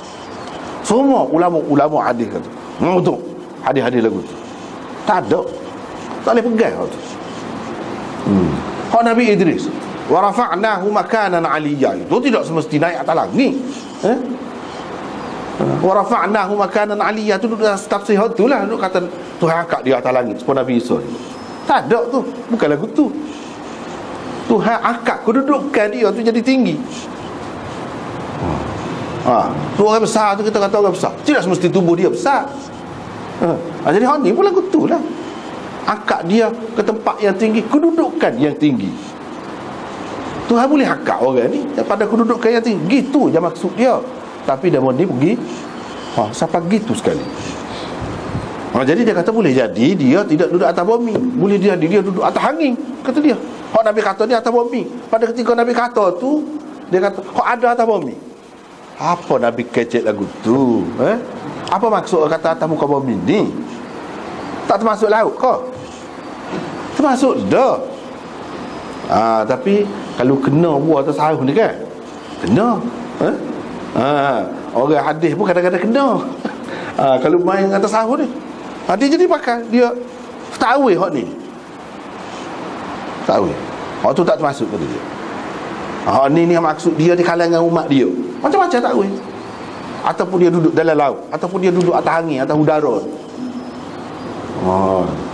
Semua ulama-ulama hadis kata betul hadis-hadis lagu tu tak ada, tak boleh pegang tu. Hak Nabi Idris, wa rafa'nahu makanan 'aliyya, itu tidak semesti naik atas langit. Wa rafa'nahu makanan 'aliyya tu duduk tafsir tu lah, duduk kata Tuhan angkat dia atas langit seperti Nabi Isa. Tak ada tu, bukan lagu tu. Tuhan angkat kedudukan dia tu jadi tinggi. Tu orang besar tu kita kata orang besar, tidak semesti tubuh dia besar. Jadi hak ni pun lagu tu lah, angkat dia ke tempat yang tinggi, kedudukan yang tinggi. Tuhan boleh angkat orang ni daripada kedudukan yang tinggi, gitu je maksud dia. Tapi dia ni pergi sampai gitu sekali. Jadi dia kata boleh jadi dia tidak duduk atas bumi, boleh jadi dia duduk atas angin, kata dia. Hak Nabi kata dia atas bumi. Pada ketika Nabi kata tu, dia kata hak ada atas bumi. Apa Nabi kecek lagu tu? Apa maksud kata atas muka bumi ni? Tak termasuk laut ke? Termasuk dah. Tapi kalau kena buah atas sahur ni kan, kena. Orang hadis pun kadang-kadang kena. Kalau main atas sahur ni, dia jadi pakai. Dia takwil hak ni. Takwil. Hak tu tak termasuk kata dia. Ni maksud dia di kalangan umat dia. Macam-macam takwil. Ataupun dia duduk dalam laut, ataupun dia duduk atas angin, atas udara.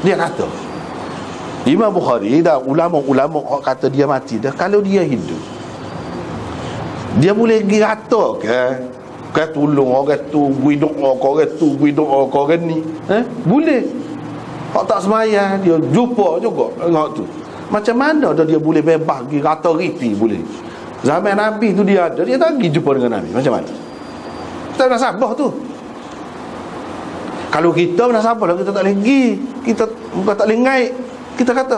Dia kata Imam Bukhari dan ulama-ulama kata dia mati dah. Kalau dia hidup, dia boleh pergi rata ke tolong orang tu, beri doa ke orang tu, beri doa ke orang ni. Boleh. Hak tak semayang dia jumpa juga hak tu. Macam mana dia boleh bebas pergi rata riti boleh? Zaman Nabi tu dia ada, dia tak pergi jumpa dengan Nabi. Macam mana? Kita nak sabar tu. Kalau kita nak sabar lah, kita tak boleh pergi. Kita bukan tak boleh ngaik. Kita kata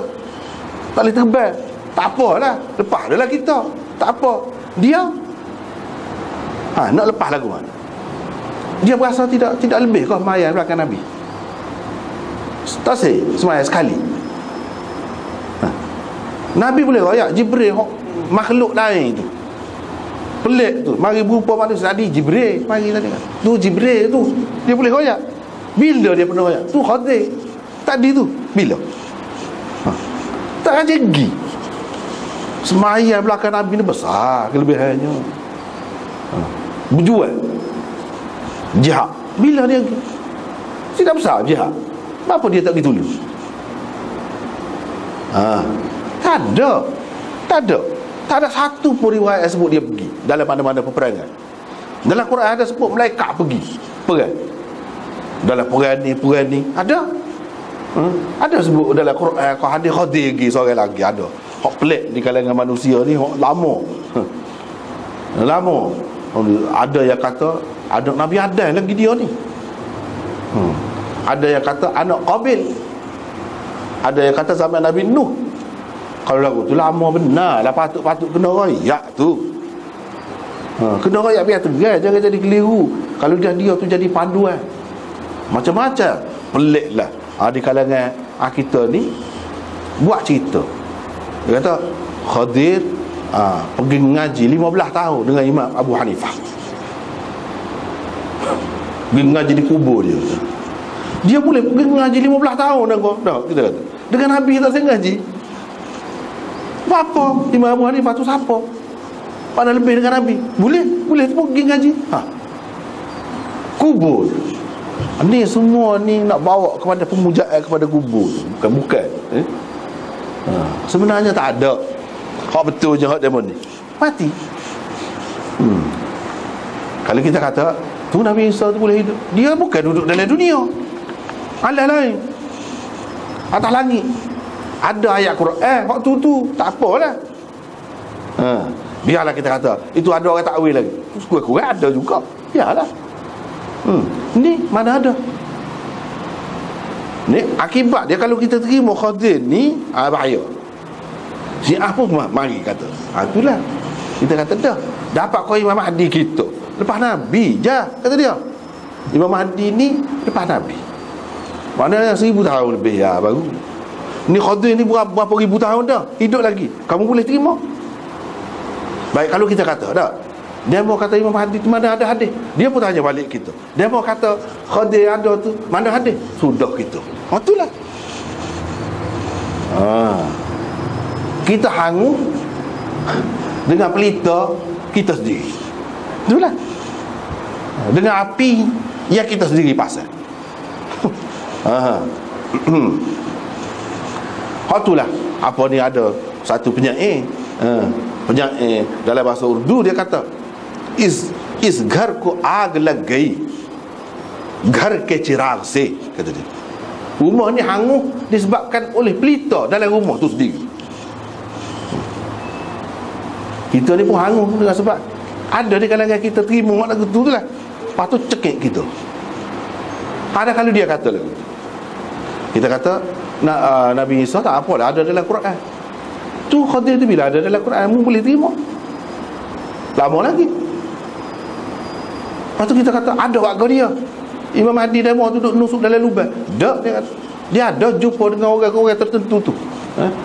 tak boleh terbang, tak apalah, lepas dah lah kita. Tak apa. Dia nak lepas lagu mana? Dia berasa tidak lebih kau semayang belakang Nabi. Tak semayang sekali. Nabi boleh royak Jibril, makhluk lain tu pelik tu, mari berupa manusia tadi Jibril, mari tadi kan tu Jibril tu, dia boleh royak. Bila dia pernah royak? Tu Khadir tadi tu, bila? Tak aja pergi semayang belakang Nabi ni besar kelebihannya. Berjual jihad, bila dia pergi? Tidak besar jihad, kenapa dia tak pergi tolong? Tak ada satu pun riwayat sebut dia pergi dalam mana-mana peperangan. Dalam Quran ada sebut malaikat pergi perang. Dalam perang ni ada. Ada sebut dalam Quran kau hadis Khadir pergi seorang lagi ada. Hak pelik di kalangan manusia ni hak lama. Lama. Ada yang kata anak Nabi Adam lagi dia ni. Ada yang kata anak Qabil. Ada yang kata zaman Nabi Nuh. Kalau lagu tu lama benar lah, patut kena royak tu. Kena royak biar tegas, jangan jadi keliru. Kalau dia tu jadi panduan, macam-macam pelik lah. Di kalangan kita ni buat cerita. Dia kata Khadir pergi ngaji 15 tahun dengan Imam Abu Hanifah. Pergi ngaji di kubur dia. Dia boleh pergi ngaji 15 tahun dah kita kata. Dengan Nabi tak saya ngaji. Apa? Imam Abu Hanifah tu siapa? Mana lebih dengan Nabi? Boleh pergi ngaji. Kubur. Ni semua ni nak bawa kepada pemujaan kepada kubur. Bukan. Sebenarnya tak ada. Hak betul je hak demon ni. Mati. Kalau kita kata tu Nabi Isa tu boleh hidup, dia bukan duduk dalam dunia. Alam lain. Atas langit. Ada ayat Quran waktu tu tak apalah. Biarlah kita kata itu ada orang takwil lagi. Kurang-kurang ada juga. Biarlah. Ni mana ada? Ni akibat dia kalau kita terima Khadir ni bahaya. Syiah pun mari kata. Itulah. Kita kata dah dapat kau Imam Mahdi kita. Lepas Nabi je kata dia. Imam Mahdi ni lepas Nabi. Maknanya 1000 tahun lebih ya baru. Ni Khadir ni berapa ribu tahun dah hidup lagi. Kamu boleh terima? Baik kalau kita kata dah. Dia mau kata Imam Mahdi tu mana ada hadis. Dia pun tanya balik kita. Dia mau kata Khadir ada tu mana hadis. Sudah kita. Itulah. Kita hangus dengan pelita kita sendiri. Itulah. Dengan api yang kita sendiri pasal. Itulah. Apa ni ada satu penyair. Penyair dalam bahasa Urdu dia kata इस घर को आग लग गई घर के चिराग से, kata dia. Rumah ni hangus disebabkan oleh pelita dalam rumah tu sendiri. Kita ni pun hangus dengan sebab ada di kalangan kita terima lagu tu lah. Lepas tu cekik kita. Ada kalau dia kata lagi. Kita kata Nabi Isa tak apalah ada dalam Quran. Tu Khadir tu bila ada dalam Quran mu boleh terima. Lama lagi. Lepas tu kita kata ada waktu dia Imam Mahdi dia mau duduk nusuk dalam lubang. Tak, dia kata dia ada jumpa dengan orang-orang tertentu tu.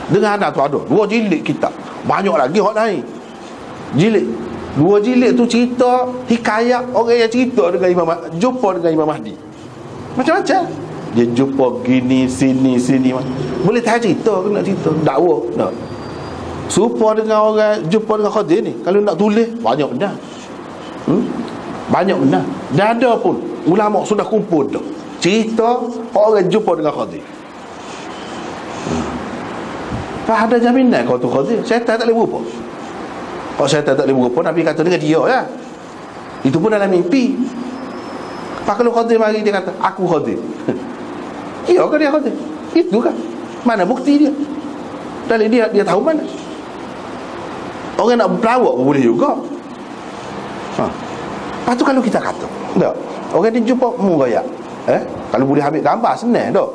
Dengan anak tu ada 2 jilid kitab. Banyak lagi hak lain. Jilid 2 jilid tu cerita hikayat orang yang cerita dengan jumpa dengan Imam Mahdi. Macam-macam. Dia jumpa gini sini. Boleh tahu cerita ke nak cerita dakwah tak. Serupa dengan orang jumpa dengan Khadir ni. Kalau nak tulis banyak dah. Banyak benar. Dan ada pun ulama sudah kumpul dah cerita orang jumpa dengan Khadir. Ada jaminan kau tu Khadir. Syaitan tak boleh berupa. Kalau syaitan tak boleh berupa, Nabi kata dengan dia lah. Itu pun dalam mimpi. Pak kalau Khadir mari dia kata aku Khadir. Ya ke dia Khadir? Itu kan. Mana bukti dia? Dari dia tahu mana? Orang nak berpelawak pun boleh juga. Lepas tu kalau kita kata tak, orang ni jumpa mu gaya kalau boleh ambil gambar senang tak.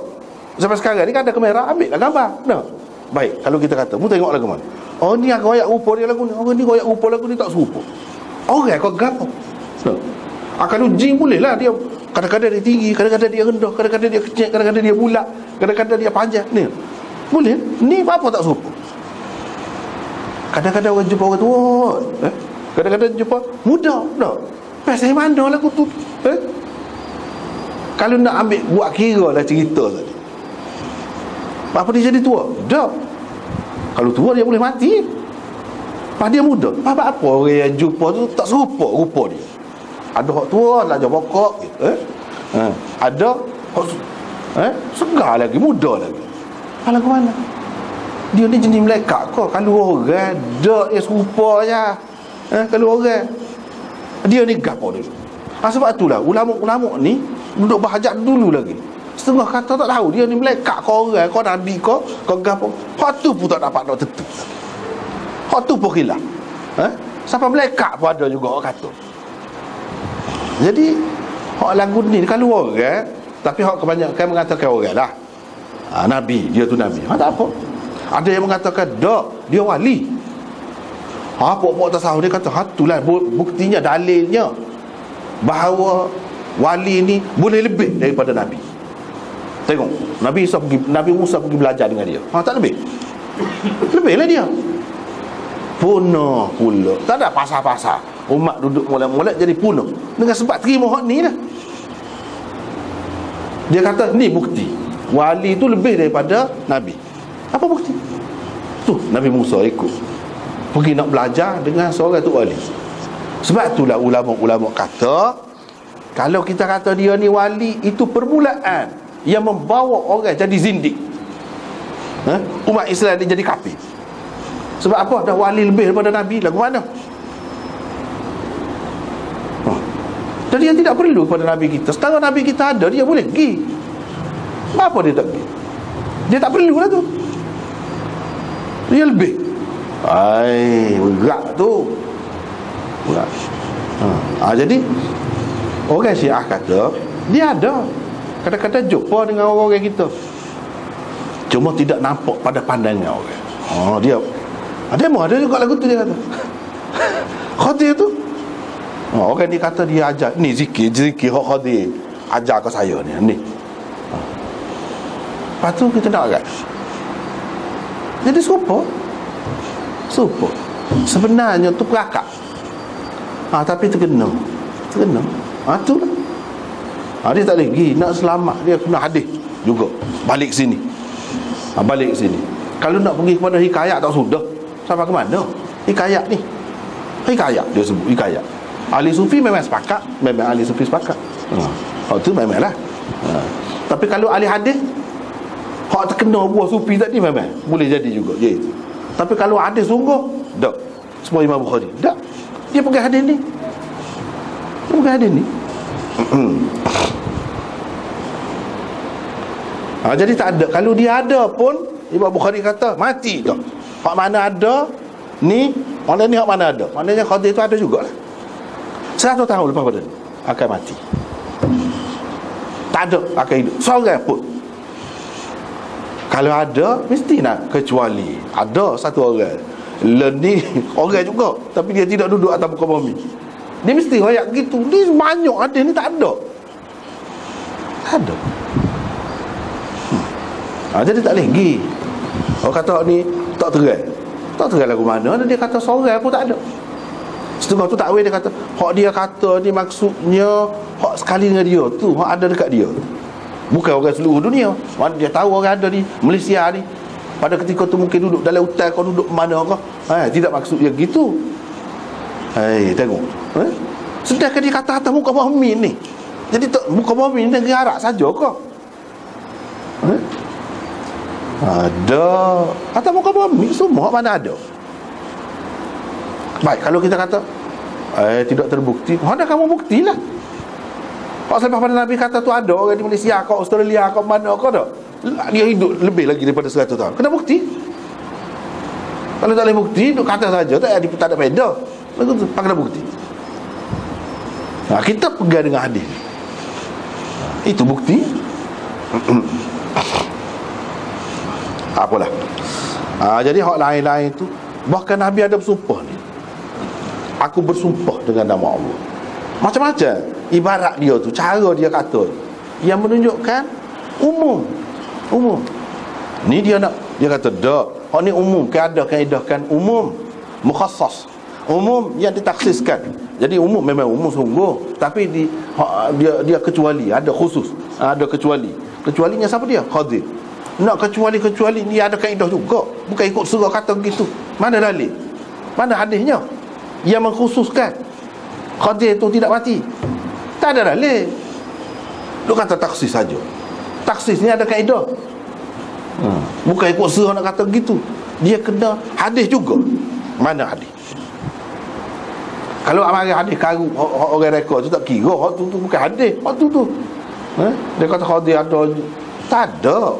Sampai sekarang ni kan ada kamera, ambil lah gambar tak. Baik, kalau kita kata mu tengok lagu mana. Oh ni aku royak rupa dia lagu ni. Orang ni royak rupa lagu ni tak serupa. Orang kau gapo tak. Kalau jin boleh lah dia. Kadang-kadang dia tinggi, kadang-kadang dia rendah, kadang-kadang dia kecil, kadang-kadang dia bulat, kadang-kadang dia panjang ni. Boleh. Ni apa tak serupa. Kadang-kadang orang jumpa orang tua kadang-kadang jumpa muda tak. Pasal mana lah aku tu kalau nak ambil buat kira lah cerita tadi. Apa dia jadi tua? Tak. Kalau tua dia boleh mati. Pas dia muda. Apa orang yang jumpa tu tak serupa rupa dia. Ada hak tua lah jauh pokok gitu. Ada hak segar lagi, muda lagi. Kalau ke mana? Dia ni jenis malaikat kau. Kalau orang dak dia serupa je. Kalau orang dia ni gapo dia. Sebab itulah ulama-ulama ni duduk berhajat dulu lagi. Setengah kata tak tahu dia ni malaikat kau orang, kau nabi kau gapo. Hak tu pun tak dapat nak tentu. Hak tu pun khilaf. Sampai malaikat pun ada juga orang kata. Jadi hak lagu ni kalau orang, tapi hak kebanyakan mengatakan orang lah. Nabi, dia tu nabi. Tak apa. Ada yang mengatakan dak, dia wali. Pokok tasawuf dia kata itulah buktinya, dalilnya bahawa wali ni boleh lebih daripada nabi. Tengok Nabi Musa pergi belajar dengan dia. Tak lebih. Lebihlah dia. Punah pula. Tak ada pasal-pasal. Umat duduk molek-molek jadi punah dengan sebab terima hak ni lah. Dia kata ni bukti wali tu lebih daripada nabi. Apa bukti? Tu Nabi Musa ikut pergi nak belajar dengan seorang tu wali. Sebab itulah ulama-ulama kata kalau kita kata dia ni wali, itu permulaan yang membawa orang jadi zindik. Umat Islam dia jadi kafir. Sebab apa? Dah wali lebih daripada nabi. Lagu mana? Jadi dia tidak perlu kepada nabi kita. Sekarang nabi kita ada, dia boleh pergi. Apa dia tak pergi? Dia tak perlu lah tu. Dia lebih. Berat tu. Berat. Jadi orang Syiah kata dia ada kadang-kadang jumpa dengan orang-orang kita, cuma tidak nampak pada pandangan orang. Dia ada juga lagu tu dia kata. Khadir tu orang ni kata dia ajar ni zikir hak Khadir ajar ke saya ni. Lepas tu kita nak agak jadi serupa. Sebenarnya tu perakak. Tapi terkena. Tu lah. Dia tak boleh pergi nak selamat, dia kena hadis juga balik sini. Kalau nak pergi kepada hikayat tak sudah. Sampai ke mana? Hikayat ni. Hikayat dia sebut hikayat. Ahli sufi memang sepakat, memang ahli sufi sepakat. Hak tu memanglah. Tapi kalau ahli hadis hak terkena buah sufi tadi memang boleh jadi juga je itu. Tapi kalau hadis sungguh tak. Semua Imam Bukhari tak. Dia pegang hadis ni. Jadi tak ada. Kalau dia ada pun Imam Bukhari kata mati tak. Hak mana ada ni, mana ni hak mana ada. Maknanya Khadir tu ada jugalah. 100 tahun lepas pada ni akan mati. Tak ada akan hidup seorang pun. Kalau ada mesti nak, kecuali ada satu orang ni orang juga tapi dia tidak duduk atas muka bumi. Dia mesti royak gitu. Ni banyak ada ni tak ada. Jadi tak boleh pergi. Orang kata ni tak terai lagu mana. Dia kata seorang pun tak ada. Setengah tu takwil dia kata hak dia kata ni maksudnya hak sekali dengan dia tu, hak ada dekat dia, bukan orang seluruh dunia. Mana dia tahu orang ada di Malaysia ni pada ketika tu mungkin duduk dalam hutan, kau duduk mana kau. Tidak maksud dia gitu. Tengok. Sedangkan dia kata atas muka bumi ni. Jadi muka bumi ni negeri Arab saja kau. Ada atas muka bumi semua mana ada. Baik, kalau kita kata tidak terbukti, ada kamu buktilah. Kalau selepas pada Nabi kata tu ada orang di Malaysia, kau Australia, kau mana kau dah, dia hidup lebih lagi daripada 100 tahun. Kena bukti. Kalau tak boleh bukti, duk kata saja, tak ada faedah. Lagu tu, kena bukti. Kita pegang dengan hadis. Itu bukti. Apalah. Jadi hak lain-lain tu, bahkan Nabi ada bersumpah ni. Aku bersumpah dengan nama Allah. Macam-macam ibarat dia tu, cara dia kata yang menunjukkan umum. Ni dia kata dak. Hak ni umum, ada kaedah kan umum, mukhassas. Umum yang ditaksiskan. Jadi umum memang umum sungguh, tapi dia kecuali, ada khusus, ada kecuali. Kecualinya siapa dia? Khadir. Nak kecuali ni ada kaedah juga. Bukan ikut surah kata begitu. Mana dalil? Mana hadisnya yang mengkhususkan Khadir itu tidak mati? Tak ada dalil. Lu kata taksis saja. Taksis ni ada kaedah. Bukan ikut surah nak kata begitu. Dia kena hadis juga. Mana hadis? Kalau amal hadis karu orang rekod tu tak kira hak tu bukan hadis. Hak tu. Dia kata Khadir ada. Tak ada.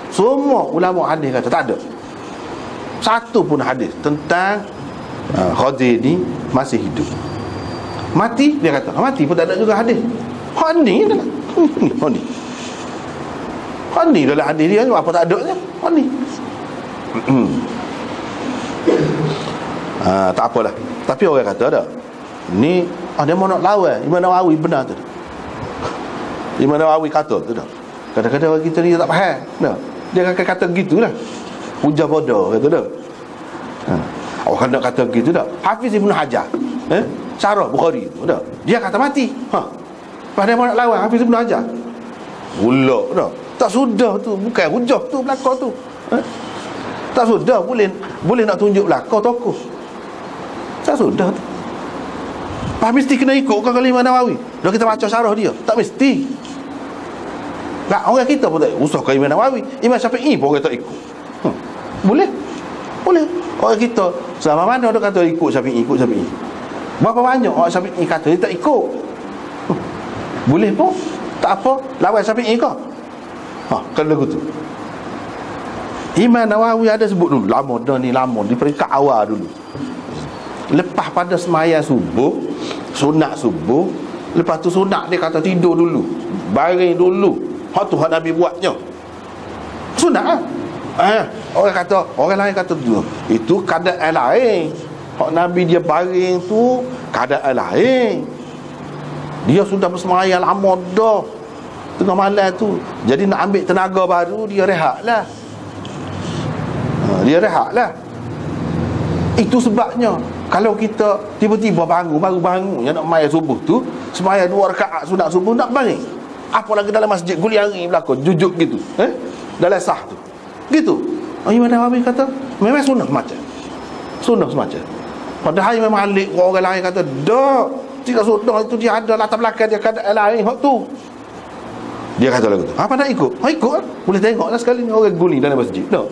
Semua ulama hadis kata tak ada satu pun hadis tentang Khadir ni masih hidup. Mati, dia kata mati pun tak ada juga hadis. Hak ni dalam hadis dia apa tak ada je. Hak ni tak apalah. Tapi orang kata dah ni dia mau nak lawan Imam Nawawi, benar tu. Imam Nawawi kata tu dah. Kadang-kadang orang kita ni tak faham. Dia akan kata gitulah. Hujah bodoh kata dah. Orang nak kata gitu dah. Hafiz Ibn Hajar Syarah Bukhari tu dah. Dia kata mati. Pada mau nak lawan Hafiz Ibn Hajar. Ulak dah. Tak sudah tu, bukan hujah tu belakang tu. Tak sudah boleh nak tunjuk belakang tokoh. Tak sudah tu. Mesti kena ikut kalau Imam Nawawi. Dah kita baca syarah dia. Tak mesti. Orang kita pun tak usah ke Imam Nawawi. Imam Syafi'i pun orang tak ikut. Boleh. Orang kita selama mana dia kata ikut Syafi'i. Berapa banyak orang Syafi'i kata dia tak ikut. Boleh pun. Tak apa. Lawan Syafi'i ke? Kan lagu tu. Imam Nawawi ada sebut dulu, lama dah ni, lama di peringkat awal dulu. Lepas pada sembahyang subuh, sunat subuh, lepas tu sunat dia kata tidur dulu, baring dulu. Hak tu hak Nabi buatnya. Sunat orang lain kata tu, itu keadaan lain. Hak Nabi dia baring tu keadaan lain. Dia sudah bersemayang lama dah, tengah malam tu, jadi nak ambil tenaga baru, dia rehatlah. Dia rehatlah. Itu sebabnya kalau kita tiba-tiba baru bangun yang nak sembahyang subuh tu, sembahyang 2 rakaat sunat subuh, nak baring. Apalagi dalam masjid guli hari belakang jujuk gitu, dalam sah tu gitu. Imam Nawawi kata memang sunnah semacam. Padahal Imam Malik orang lain kata dak, tidak sunnah, itu dia ada latar belakang dia keadaan lain hak tu. Dia kata lagu tu, apa nak ikut? Ikut lah. Boleh tengoklah sekali ni orang guling dalam masjid. Tak.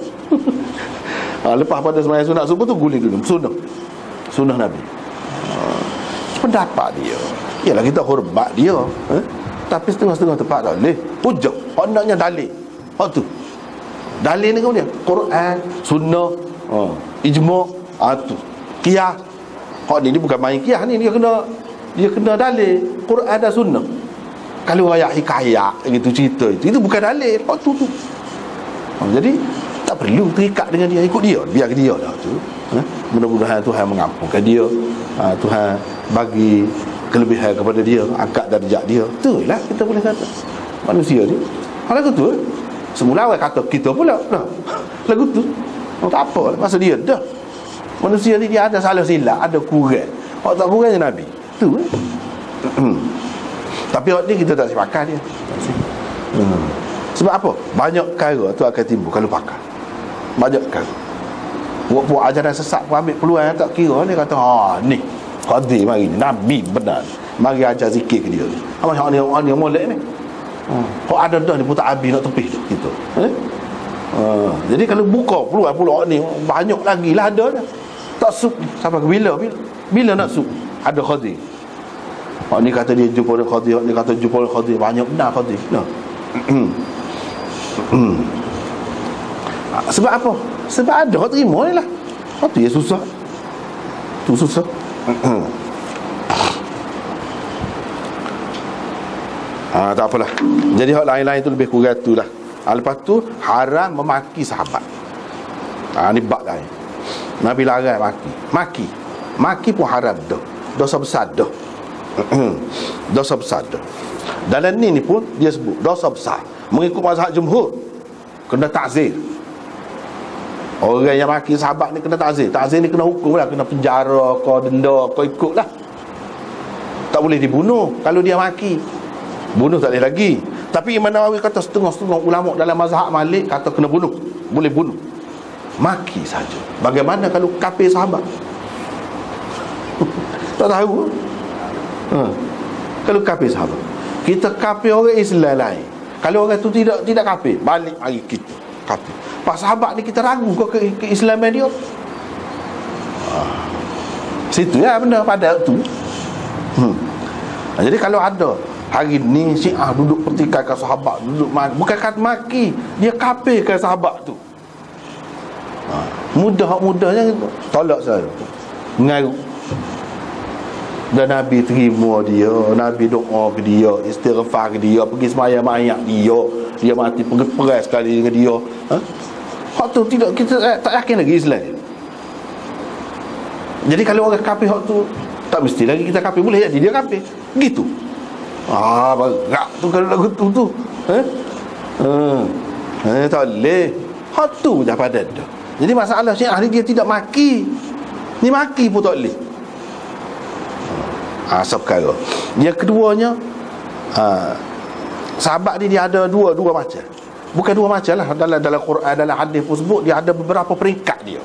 Lepas pada sembahyang sunat subuh tu guling dulu. Sunnah Nabi. Pendapat dia. Yalah kita hormat dia. Tapi setengah-setengah tempat tak boleh. Hujah. Honaknya dalil. Hak tu. Dalil ni kemudian Quran, sunnah, ijma', tu. Qiyas. Hak ni bukan main qiyas ni, dia kena dalil Quran dan sunnah. Kalau ayat hikayat gitu, cerita itu bukan dalil. Hak tu. Jadi tak perlu terikat dengan dia, ikut dia, biar dia lah tu. Mudah-mudahan Tuhan mengampunkan dia, Tuhan bagi kelebihan kepada dia, angkat darjat dia. Itulah kita boleh kata manusia ni. Lagu tu semula orang kata kita pula lagu tu tak apa, masa dia dah manusia ni dia ada salah silap, ada kurang. Hak tak kurangnya Nabi tu. Tapi hak ni kita tak sepakat dia. Sebab apa? Banyak perkara tu akan timbul kalau pakar. Banyak perkara. Buat ajaran sesat pun ambil peluang tak kira. Dia kata ni Qadir mari ni, Nabi benar, mari ajar zikir ke dia ni. Hak ni molek ni. Kok ada dah dia putar habis nak tepis gitu. Jadi kalau buka peluang ni banyak lagi lah ada dah. Tak suk sampai ke bila nak suk ada Qadir. Hak ni kata dia jumpa dengan Qadir, hak ni kata jumpa dengan Qadir, banyak benar Qadir. Sebab apa? Sebab ada hak terima ni lah. Hak tu ya susah. Tu susah. Tak apalah. Jadi hak lain-lain tu lebih kurang tu lah. Lepas tu haram memaki sahabat. Ni bab lain. Nabi larang maki pun haram dah. Dosa besar dah. Dosa besar dah. Dalam ni pun dia sebut dosa besar. Mengikut mazhab jumhur kena ta'zir. Orang yang maki sahabat ni kena ta'zir. Ta'zir ni kena hukum lah, kena penjara, kau denda, kau ikutlah. Tak boleh dibunuh kalau dia maki. Bunuh tak boleh lagi. Tapi Imam Nawawi kata setengah-setengah ulama dalam mazhab Malik kata kena bunuh. Boleh bunuh. Maki saja. Bagaimana kalau kafir sahabat? Tak tahu. Kalau kafir sahabat, kita kafir orang Islam lain. Kalau orang tu tidak kafir, balik lagi kita kafir. Pak sahabat ni kita ragu ke keislaman dia. Situ ya benda pada tu. Jadi kalau ada hari ni Syiah duduk pertikaikan sahabat, bukan kata maki, dia kafirkan sahabat tu. Mudahnya tolak saya. Mengaruh. Dan Nabi terima dia, Nabi doa ke dia, istighfar ke dia, pergi sembahyang mayat dia mati pergi perai sekali dengan dia. Hak tu tidak, kita tak yakin lagi Islam. Jadi kalau orang kafir hak tu tak mesti lagi kita kafir, boleh jadi dia kafir. Gitu. Berat tu kalau lagu tu. Tak boleh. Hak tu dah padan dah. Jadi masalah Syiah ni dia tidak maki. Ni maki pun tak boleh. Seperkara. Yang keduanya, sahabat ni dia ada dua macam. Bukan dua macam lah. Dalam Quran, dalam hadis pun sebut dia ada beberapa peringkat dia.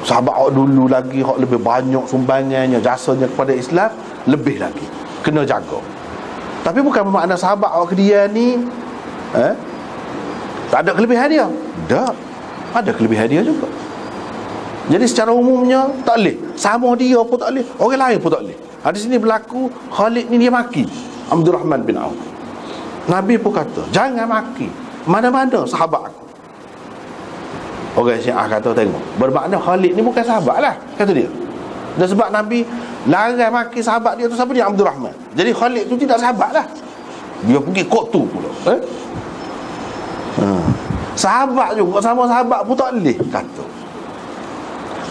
Sahabat hak dulu lagi, hak lebih banyak sumbangannya, jasanya kepada Islam, lebih lagi kena jaga. Tapi bukan bermakna sahabat hak dia ni tak ada kelebihan dia. Tak, ada kelebihan dia juga. Jadi secara umumnya tak boleh. Sama dia pun tak boleh, orang lain pun tak boleh. Di sini berlaku Khalid ni dia maki Abdul Rahman bin Auf. Nabi pun kata jangan maki mana-mana sahabat aku. Orang Syiah kata tengok, bermakna Khalid ni bukan sahabat lah, kata dia. Dan sebab Nabi larang maki sahabat dia tu, siapa dia? Abdul Rahman. Jadi Khalid tu tidak sahabat lah, dia pergi kot tu pula. Sahabat juga, sama sahabat pun tak boleh kata.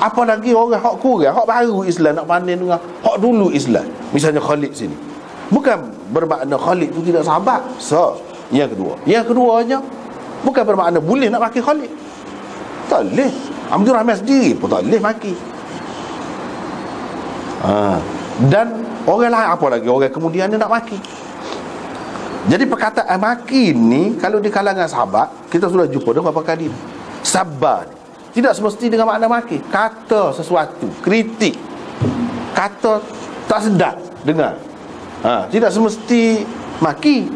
Apa lagi orang hak kurang, hak baru Islam nak banding dengan hak dulu Islam. Misalnya Khalid sini, bukan bermakna Khalid tu tidak sahabat. So, yang keduanya bukan bermakna boleh nak maki Khalid. Tak boleh. Abdul Rahman sendiri pun tak boleh maki. Dan orang lain apa lagi, orang kemudian dia nak maki. Jadi perkataan maki ni kalau di kalangan sahabat, kita sudah jumpa dah beberapa kali. Sabar tidak semesti dengan makna maki. Kata sesuatu, kritik, kata tak sedap dengar, tidak semesti maki.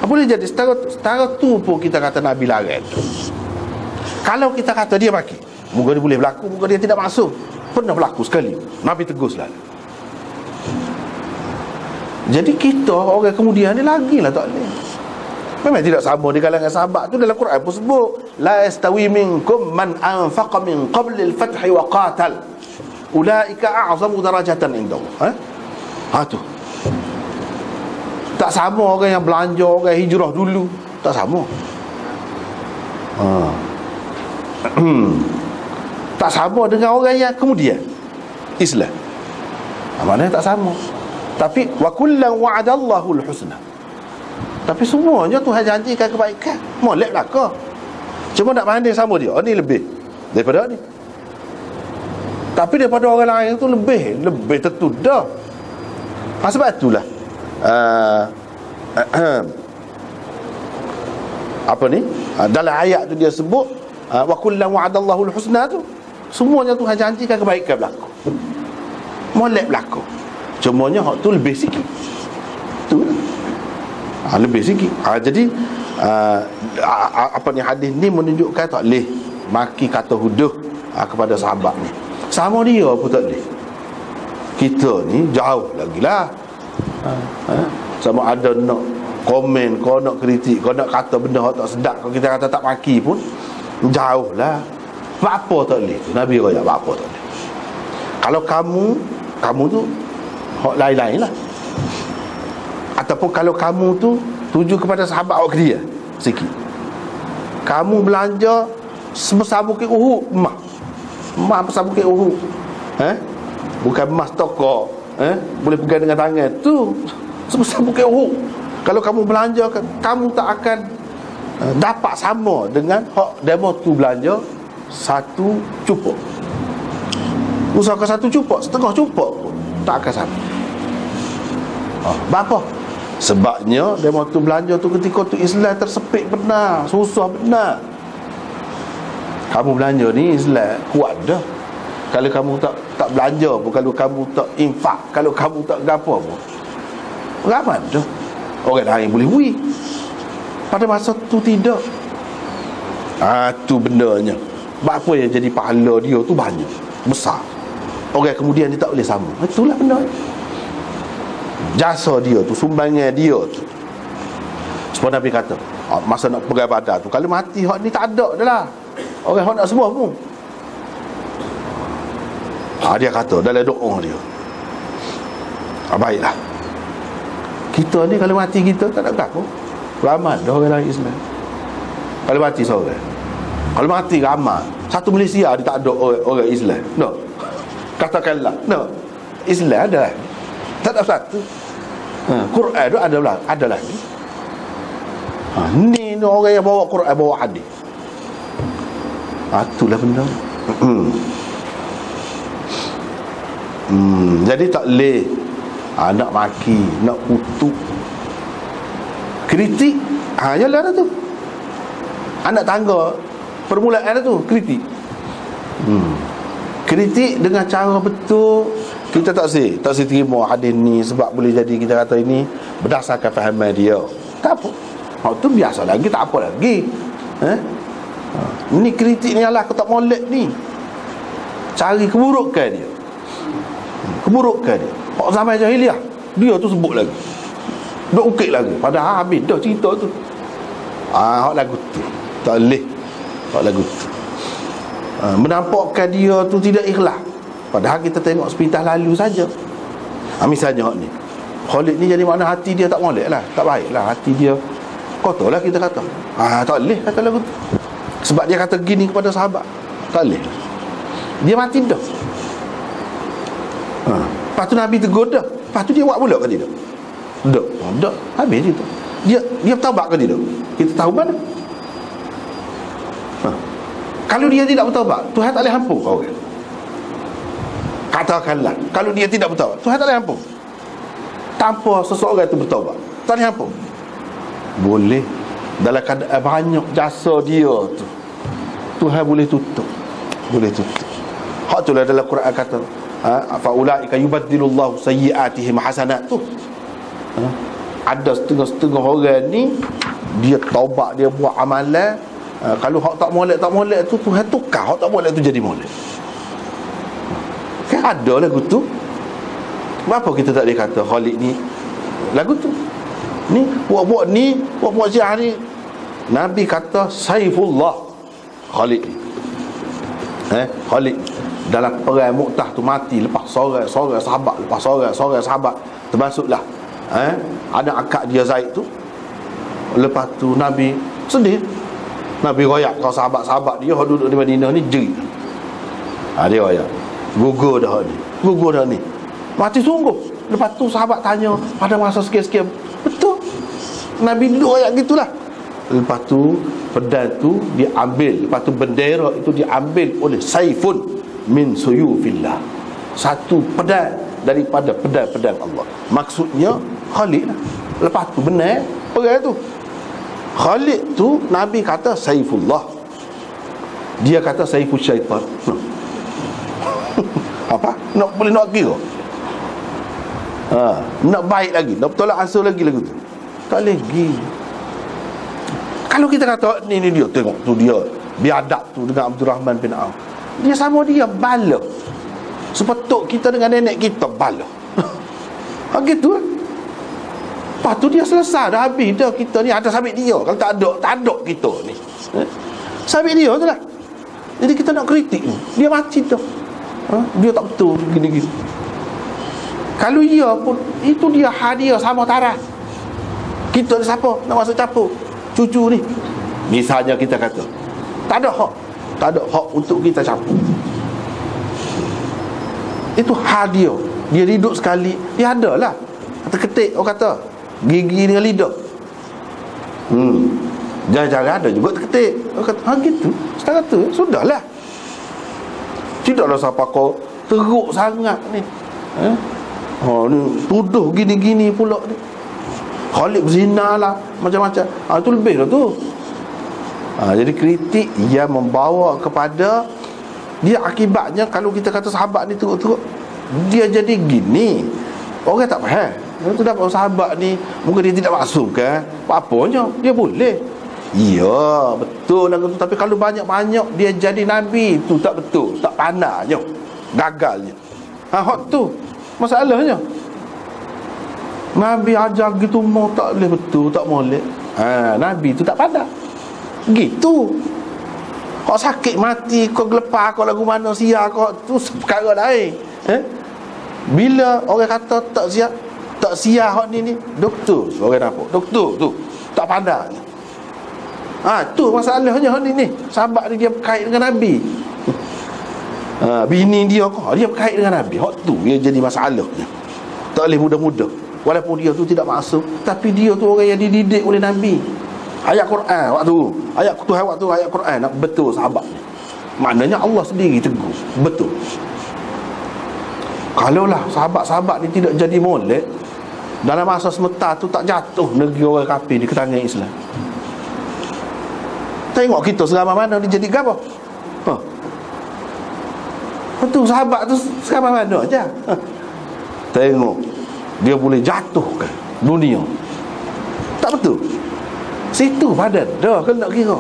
Boleh jadi setara tu pun kita kata Nabi larang. Kalau kita kata dia maki, moga dia boleh berlaku, moga dia tidak maksum. Pernah berlaku sekali, Nabi tegur selalu. Jadi kita orang kemudian ni lagilah tak boleh. Memang tidak sama di kalangan sahabat tu. Dalam Quran pun sebut, la yastawi minkum man anfaqa min qabli al-fath wa qatal ulaika a'zamu darajatan indallah. Tu tak sama orang yang belanja, orang hijrah dulu, tak sama. Tak sama dengan orang yang kemudian Islam. Maknanya tak sama. Tapi wa kullan wa'adallahu al-husna. Tapi semuanya Tuhan janjikan kebaikan. Molek belaka. Cuma nak banding sama dia, ni lebih daripada ni. Tapi daripada orang lain tu lebih tentu dah. Sebab itulah apa ni? Dalam ayat tu dia sebut wa kullan wa'adallahu al-husna tu, semuanya Tuhan janjikan kebaikan berlaku. Molek berlaku. Cumanya hak tu lebih sikit. Tu lebih sikit. Jadi apa ni, hadis ni menunjukkan tak boleh maki kata huduh kepada sahabat ni. Sama dia pun tak boleh. Kita ni jauh lagi lah. Sama ada nak komen, kau nak kritik, kau nak kata benda hak tak sedap, kalau kita kata tak maki pun jauh lah. Apa tak boleh? Nabi kata apa tak boleh. Kalau kamu tu hak lain-lain lah. Ataupun kalau kamu tu tuju kepada sahabat awak dia sikit, kamu belanja sebesar bukit Uhud, emas besar bukit Uhud, bukan emas toko, boleh pegang dengan tangan tu, sebesar bukit Uhud. Kalau kamu belanja, kamu tak akan dapat sama dengan hak demo tu belanja satu cupuk. Usahakan satu cupuk, setengah cupuk pun tak akan sama. Berapa? Sebabnya dia waktu belanja tu, ketika tu Islam tersepit benar, susah benar. Kamu belanja ni Islam kuat dah. Kalau kamu tak belanja pun, kalau kamu tak infak, kalau kamu tak gapo pun, ramai dah orang lain boleh bui. Pada masa tu tidak. Tu bendanya. Apa yang jadi pahala dia tu banyak, besar. Orang kemudian dia tak boleh sama. Itulah benda. Jasa dia tu, sumbangan dia tu. Sebab Nabi kata, masa nak pergi Badar tu, kalau mati hak ni tak ada dah lah. Orang hak nak semua pun. Dia kata dalam doa dia, baiklah, kita ni kalau mati kita tak ada apa. Ramai dah orang lain Islam. Kalau mati seorang, kalau mati ramai, satu Malaysia dia tak ada orang Islam. No, katakanlah, no, Islam ada, tak ada satu. Quran tu ada lagi. Ni orang yang bawa Quran, bawa hadis. Itulah benda. Jadi tak boleh nak maki, nak kutuk, kritik. Yalah dah tu. Anak tangga permulaan dah tu, kritik. Kritik dengan cara betul. Kita tak si terima hadis ni sebab boleh jadi kita kata ini berdasarkan fahaman dia. Tak apa. Hak tu biasa lagi, tak apa lagi. Ni kritik ni Allah, aku tak molek ni. Cari keburukan dia. Keburukan dia. Hak zaman jahiliah, dia tu sebut lagi. Duk ukit lagi. Padahal habis dah cerita tu. Hak lagu tu. Tak boleh. Hak lagu tu. Menampakkan dia tu tidak ikhlas, padahal kita tengok sepintas lalu saja. Misalnya ni Khalid ni jadi mana hati dia tak molek lah, tak baik lah hati dia, kotor lah kita kata. Tak boleh kata lagu tu, sebab dia kata gini kepada sahabat, tak boleh. Dia mati dah. Lepas tu Nabi tegur dah, lepas tu dia buat pula ke tidak? Tak, habis je tu. Dia bertaubat ke tidak? Kita tahu mana? Kalau dia tidak bertaubat, Tuhan tak boleh ampun kau kan? Katakanlah kalau dia tidak bertaubat, Tuhan tak boleh ampun. Tanpa seseorang itu bertaubat, tak boleh ampun. Boleh, dalam keadaan banyak jasa dia tu, Tuhan boleh tutup. Boleh tutup. Hak tu lah dalam Quran kata, fa ulaika yubaddilullahu sayyi'atihim hasanat tu. Ada setengah-setengah orang ni, dia taubat, dia buat amalan, kalau hak tak molek tu, Tuhan tukar hak tak molek tu jadi molek. Kan ada lagu tu. Kenapa kita tak boleh kata Khalid ni lagu tu? Ni buat Syiah ni, Nabi kata Saifullah Khalid ni. Khalid dalam perang Mu'tah tu mati lepas seorang sahabat, termasuklah anak akak dia Zaid tu. Lepas tu Nabi sedih, Nabi royak kau sahabat-sahabat dia yang duduk di Madinah ni jerit. Dia royak, gugur dah ni, mati sungguh. Lepas tu sahabat tanya pada masa sekian-sekian, betul Nabi duduk royak gitulah. Lepas tu pedang tu diambil, lepas tu bendera itu diambil oleh saifun min suyufillah, satu pedang daripada pedang-pedang Allah. Maksudnya Khalid lah. Lepas tu benar perang tu, Khalid tu Nabi kata Saifullah, dia kata Saiful syaitan. Apa? Boleh nak kira? Nak baik lagi, nak tolak ansur lagi tu, tak lagi. Kalau kita kata ni dia, tengok tu dia biadab tu dengan Abdul Rahman bin Auf, dia sama dia bala sepetuk kita dengan nenek kita bala. Gitu lah. Lepas tu dia selesai dah, habis dah. Kita ni ada sabit dia, kalau tak ada kita ni sabit dia tu lah. Jadi kita nak kritik ni, dia mati dah. Dia tak betul gini-gini. Kalau ia pun itu dia hadiah sama taraf. Kita ni siapa nak masuk campur cucu ni? Misalnya kita kata tak ada hak untuk kita campur. Itu hadiah. Dia hidup sekali, dia ada lah. Terketik orang kata gigi dengan lidah. Jarang-jarang ada juga terketik. Orang kata gitu. Sekarang tu sudahlah. Tidaklah siapa kau teruk sangat ni. Ni tuduh gini-gini pula ni. Khalid berzina lah, macam-macam. Itu lebih dah tu. Jadi kritik yang membawa kepada dia, akibatnya kalau kita kata sahabat ni teruk-teruk, dia jadi gini, orang tak faham. Itu dapat sahabat ni mungkin dia tidak maksud kan, apa-apanya dia boleh. Ya betul lah tu. Tapi kalau banyak-banyak dia jadi Nabi, tu tak betul, tak pandainya, gagalnya. Hak tu masalahnya. Nabi ajar gitu mau tak boleh betul, tak molek. Nabi tu tak pandai. Gitu. Kau sakit mati, kau gelepar, kau lagu mana sia, kau tu perkara lain. Bila orang kata tak sia hak ni doktor, orang nampak doktor tu tak pandai. Tu masalahnya hak ni. Sahabat dia berkait dengan Nabi. Bini dia berkait dengan Nabi. Hak tu dia jadi masalahnya. Tak boleh mudah-mudah. Walaupun dia tu tidak maksum, tapi dia tu orang yang dididik oleh Nabi. Ayat Quran waktu, ayat Tuhan waktu, ayat Quran nak betul sahabatnya. Maknanya Allah sendiri tegur betul. Kalaulah sahabat-sahabat ni tidak jadi molek, dalam masa sebentar tu tak jatuh negeri orang kafir di tangan Islam. Tengok kita selama mana dia jadi gapo. Betul sahabat tu selama mana aja. Tengok dia boleh jatuhkan dunia. Tak betul. Situ padan dah kan nak kira.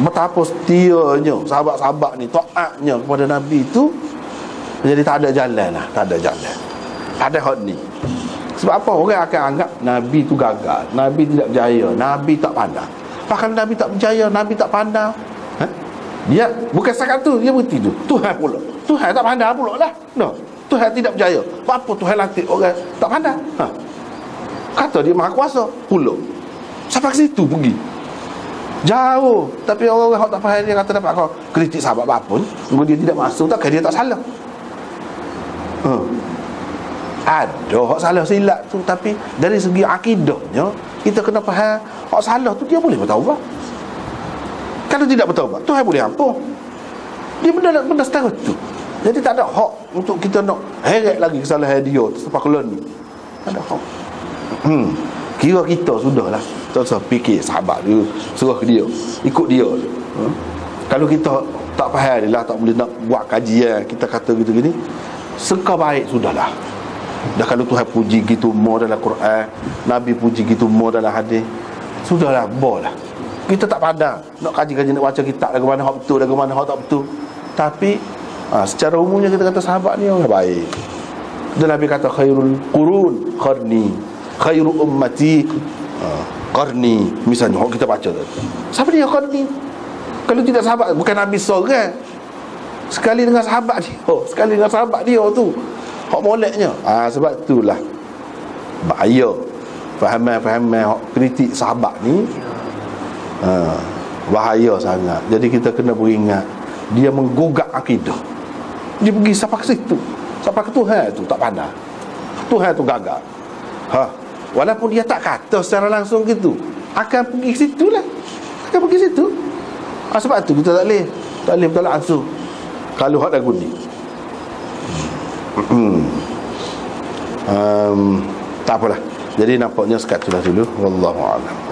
Betapa setianya sahabat-sahabat ni, taatnya kepada Nabi tu. Jadi tak ada jalan lah, tak ada jalan. Ada hak ni. Sebab apa? Orang akan anggap Nabi tu gagal, Nabi tidak berjaya, Nabi tak pandai. Bahkan Nabi tak berjaya, Nabi tak pandai, Dia bukan setakat tu, dia berhenti tu. Tuhan pula. Tuhan tak pandai pula lah. No. Tuhan tidak percaya. Apa Tuhan lantik orang tak pandai? Kata dia maha kuasa pula. Sampai ke situ pergi. Jauh. Tapi orang-orang tak faham, dia kata dapat kau kritik sahabat apa pun, dia tidak masuk, takkan dia tak salah. Ada hak salah silap tu, tapi dari segi akidahnya kita kena faham hak salah tu dia boleh bertaubat. Kalau tidak bertaubat, Tuhan boleh apa? Dia benda setara tu. Jadi tak ada hak untuk kita nak heret lagi kesalahan dia sampai ke ni. Tak ada hak. Kira kita sudahlah. Tak usah fikir sahabat dia, suruh dia, ikut dia. Kalau kita tak faham dia lah, tak boleh nak buat kajian, kita kata gitu gini, seka baik sudahlah. Dah kalau Tuhan puji gitu more dalam Quran, Nabi puji gitu more dalam hadis, sudahlah, boleh. Kita tak pandang nak kaji-kaji, nak baca kitab dari mana hak betul, dari mana hak tak betul. Tapi secara umumnya kita kata sahabat ni orang baik. Dan Nabi kata khairul qurun qarni, khairu ummati qarni. Misalnya hak kita baca tu, siapa dia qarni? Kalau tidak sahabat, bukan Nabi seorang, sekali dengan sahabat dia, sekali dengan sahabat dia tu hak moleknya. Sebab itulah bahaya fahaman hak kritik sahabat ni. Bahaya sangat. Jadi kita kena beringat, dia menggugat akidah. Dia pergi sampai ke situ, sampai ke Tuhan tu tak pandai. Tuhan tu gagal. Walaupun dia tak kata secara langsung gitu, akan pergi ke situ lah. Akan pergi situ. Sebab tu kita tak boleh betul langsung kalau hak dah guni. Tak apalah. Jadi nampaknya sekat tu dah dulu. Wallahu a'lam.